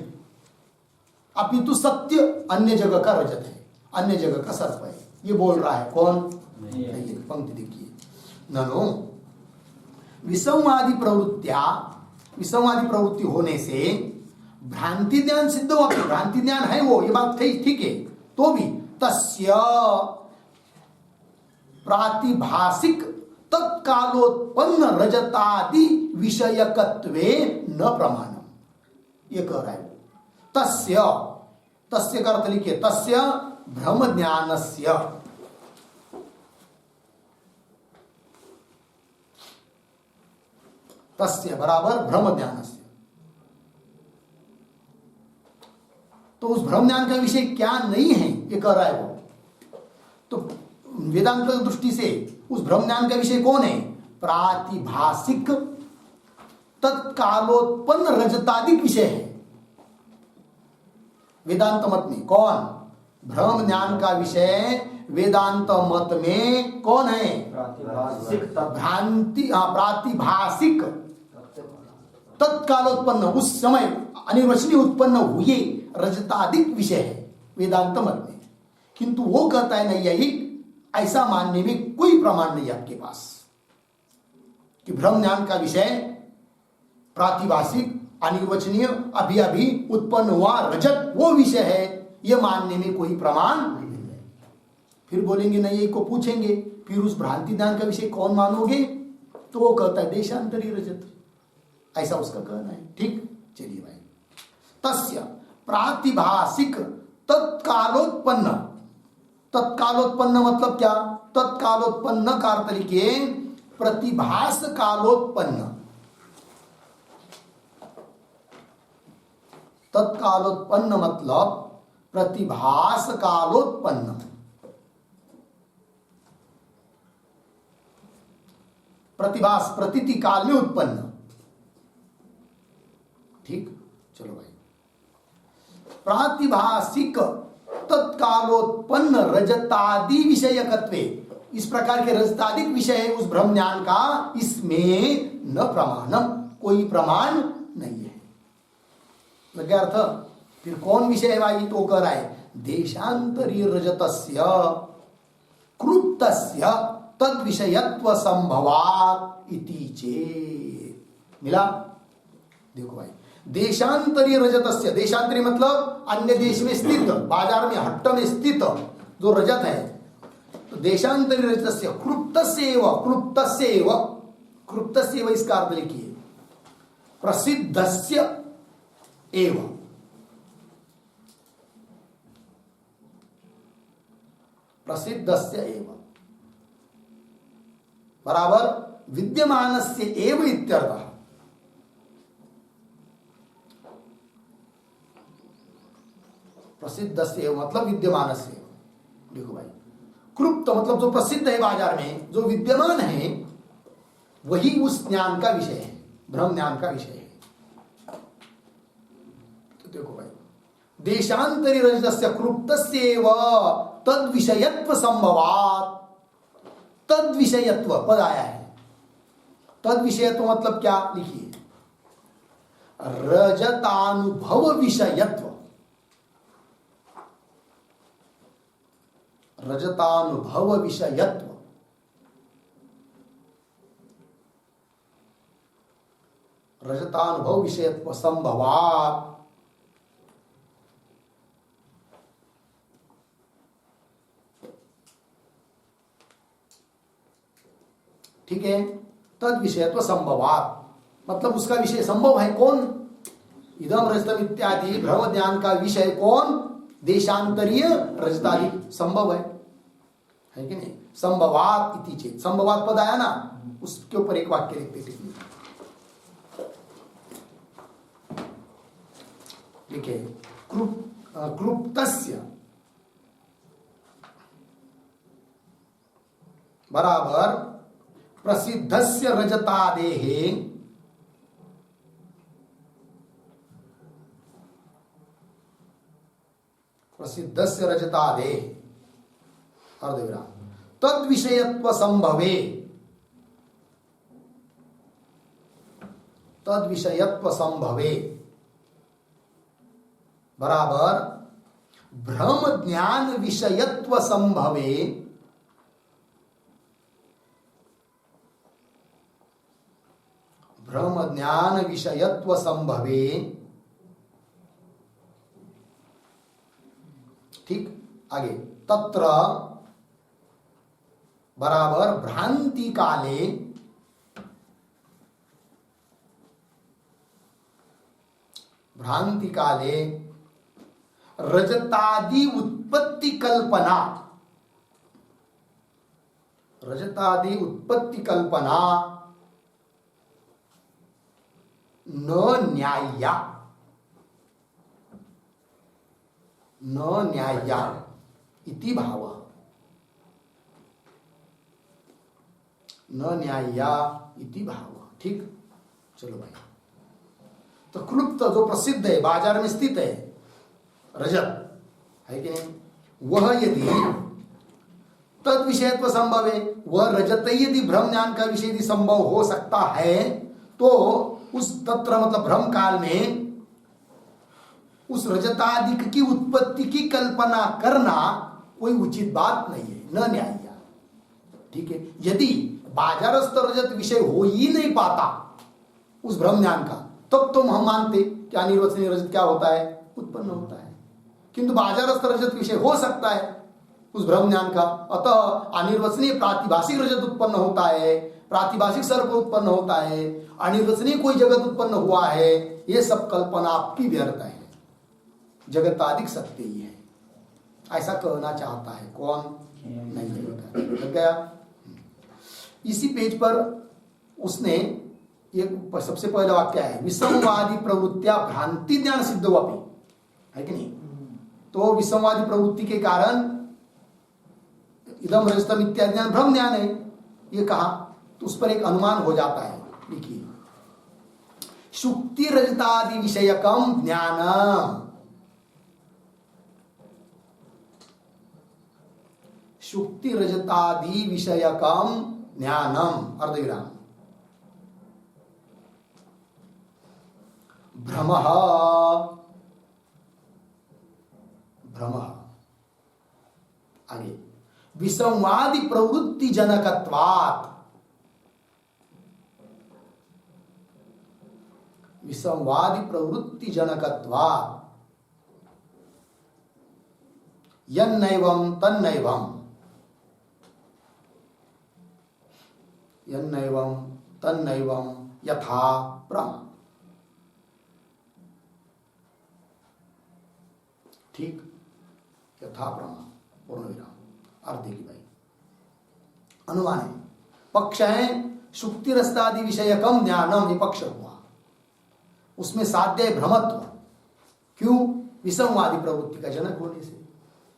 अपितु सत्य अन्य जगह का रजत है, अन्य जगह का सर्प है। ये बोल रहा है कौन? पंक्ति देखिए, ननो विसंवादी प्रवृत्तियां, विसंवादी प्रवृत्ति होने से भ्रांति ज्ञान सिद्ध हुआ। भ्रांति ज्ञान है वो, ये बात ठीक है, तो भी तस्य प्रातिभाषिक तत्कालोत्पन्न रजतादि विषयकत्वे न प्रमाणम। ये कह रहा है तस्य, तस्य का अर्थ लिखिए, तस्य भ्रम ज्ञानस्य, तस्य बराबर भ्रम ज्ञानस्य। तो उस भ्रम ज्ञान का विषय क्या नहीं है, ये कह रहा है वो। तो वेदांत दृष्टि से उस भ्रम ज्ञान का विषय कौन है? प्रातिभाषिक तत्कालोत्पन्न रजतादिक विषय है वेदांत मत में। कौन? भ्रम ज्ञान का विषय वेदांत मत में कौन है? भ्रांति, प्रातिभाषिक तत्कालोत्पन्न, उस समय अनिर्वचनीय उत्पन्न हुए रजतादिक विषय है वेदांत मत में। किंतु वो कहता है नहीं, यही ऐसा मानने में कोई प्रमाण नहीं आपके पास कि भ्रम ज्ञान का विषय प्रातिभाषिक अनिर्वचनीय अभी अभी उत्पन्न हुआ रजत वो विषय है, यह मानने में कोई प्रमाण नहीं है। फिर बोलेंगे नहीं, को पूछेंगे फिर उस भ्रांति ज्ञान का विषय कौन मानोगे? तो वो कहता है देशांतरी रजत, ऐसा उसका कहना है। ठीक, चलिए भाई, तस्य प्रातिभाषिक तत्कालोत्पन्न, तत्कालोत्पन्न मतलब क्या? तत्कालोत्पन्न का अर्थ लिखिए प्रतिभास कालोत्पन्न। तत्कालोत्पन्न मतलब प्रतिभास कालोत्पन्न, प्रतिभास प्रतीति काल में उत्पन्न। ठीक, चलो भाई, प्रातिभाषिक तत्कालोत्पन्न रजतादि विषयकत्वे, इस प्रकार के रजतादिक विषय उस ब्रह्म ज्ञान का, इसमें न प्रमाणम, कोई प्रमाण नहीं है। लग गया अर्थ? फिर कौन विषय है भाई? तो कह रहा है देशांतरी रजतस्य कृप्तस्य तद विषयत्व संभवात इति चेत्। मिला? देखो भाई, देशांतरी रजतस्य, देशांतरी मतलब अन्य देश में स्थित, बाजार में हट्ट में स्थित जो रजत है, तो देशांतरी रजतस्य कृप्तस्यैव, कृप्तस्यैव, कृप्तस्यैव इसका अर्थ लिखिए प्रसिद्धस्य एव, प्रसिद्धस्य एव बराबर विद्यमानस्य एव इत्यर्थः। प्रसिद्धस्य एव मतलब विद्यमानस्य एव। देखो भाई, क्लुप्त मतलब जो प्रसिद्ध है बाजार में, जो विद्यमान है, वही उस ज्ञान का विषय है, ब्रह्म ज्ञान का विषय है। तो देखो भाई, देशांतरी रजतस्य क्लुप्तस्यैव तद विषयत्व संभवात्। तद विषयत्व पद आया है। तद विषयत्व मतलब क्या, लिखिए, रजतानुभव विषयत्व। रजतानुभव विषयत्व, रजतानुभव विषयत्व संभवात्। ठीक है, तद विषयत्व संभवात् मतलब उसका विषय संभव है कौन, इदम रजतम इत्यादि ब्रह्म ज्ञान का विषय कौन, देशांतरीय रजतादि संभव है कि नहीं। संभवात् इति चेत, संभवात् पद आया ना, उसके ऊपर एक वाक्य लिखते लिखे, क्लुप्तस्य बराबर प्रसिद्धस्य रजतादेः प्रसिद्धस्य रजतादेः अर्धविराम तद विषयत्व संभवे, तद विषयत्व संभवे बराबर ब्रह्म ज्ञान विषयत्व संभवे, ब्रह्म ज्ञान विषयत्व संभवे। ठीक, आगे, तत्र बराबर भ्रांति काले, भ्रांति काले रजतादि उत्पत्ति कल्पना, रजतादि उत्पत्ति कल्पना न न्याय्या, न न्याय्या इति भावः, न न्याय्या इति भावः। ठीक, चलो भाई, तो क्लुप्त जो प्रसिद्ध है, बाजार में स्थित है रजत, है कि नहीं, वह यदि तद विषयत्व संभव है, वह रजत यदि ब्रह्म ज्ञान का विषय यदि संभव हो सकता है, तो उस तत्र मतलब ब्रह्म काल में उस रजतादिक की उत्पत्ति की कल्पना करना कोई उचित बात नहीं है, न न्याय्य। ठीक है, यदि बाजारस्थ रजत विषय हो ही नहीं पाता उस ब्रह्म ज्ञान का, तब तो हम मानते कि अनिर्वचनीय रजत क्या होता है, उत्पन्न होता है। किंतु बाजारस्थ रजत विषय हो सकता है उस ब्रह्म ज्ञान का, अतः अनिर्वचनीय प्रातिभाषिक रजत उत्पन्न होता है, प्रातिभाषिक सर्प उत्पन्न होता है, अनिर्वचनीय कोई जगत उत्पन्न हुआ है, ये सब कल्पना आपकी व्यर्थ है, जगतादिक सत्य ही है, ऐसा कहना चाहता है कौन, नहीं कहता। लग गया। इसी पेज पर उसने एक सबसे पहला वाक्य है, विषमवादी प्रवृत्तियां भ्रांति ज्ञान सिद्ध वापी, है कि नहीं। तो विषमवादी प्रवृत्ति के कारण इदम रजतम इत्यादि ज्ञान ब्रह्म ज्ञान है, ये कहा, तो उस पर एक अनुमान हो जाता है। देखिए, शुक्ति रजतादि विषयकम ज्ञानम, शुक्ति रजतादि विषयकम ज्ञानम अर्धविराम भ्रमः, भ्रमः। आगे, विसंवादी प्रवृत्ति जनकत्वात्, विसंवादी प्रवृत्ति जनकत्वात् यन्नैवं तन्नैवं, यन्नैवं तन्नैवं यथा ब्रह्म। ठीक, यथा ब्रह्म पूर्ण विराम अर्थ की भाई अनुमान है। पक्ष है शुक्ति रस्तादि विषयकम ज्ञानम, ये पक्ष हुआ, उसमें साध्य है भ्रमत्व। क्यों? विसंवादी प्रवृत्ति का जनक होने से।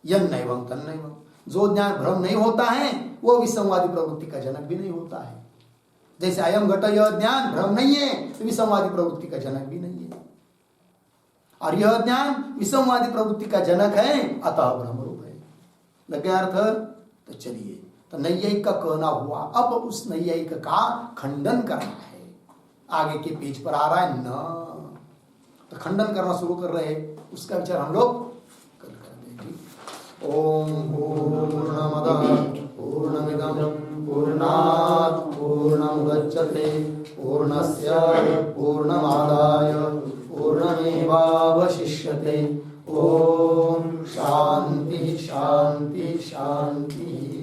यन्नैवं तन्नैवं, जो ज्ञान भ्रम नहीं होता है वो विसंवादी प्रवृत्ति का जनक भी नहीं होता है। जैसे अयम घट यह ज्ञान भ्रम नहीं है तो विसंवादी प्रवृत्ति का जनक भी नहीं है, और यह ज्ञान विसंवादी प्रवृत्ति का जनक है, अतः ब्रह्म रूप है। लगे अर्थ? तो चलिए, तो नैयायिक का कहना हुआ, अब उस नैयायिक का खंडन करना है। आगे के पेज पर आ रहा है न, तो खंडन करना शुरू कर रहे हैं, उसका विचार हम लोग कल करते हैं। ओम पूर्णमदः पूर्णमिदं पूर्णात् पूर्णमुदच्यते पूर्णस्य पूर्णमादाय पूर्णमेवावशिष्यते। ओम शांति शांति शांति।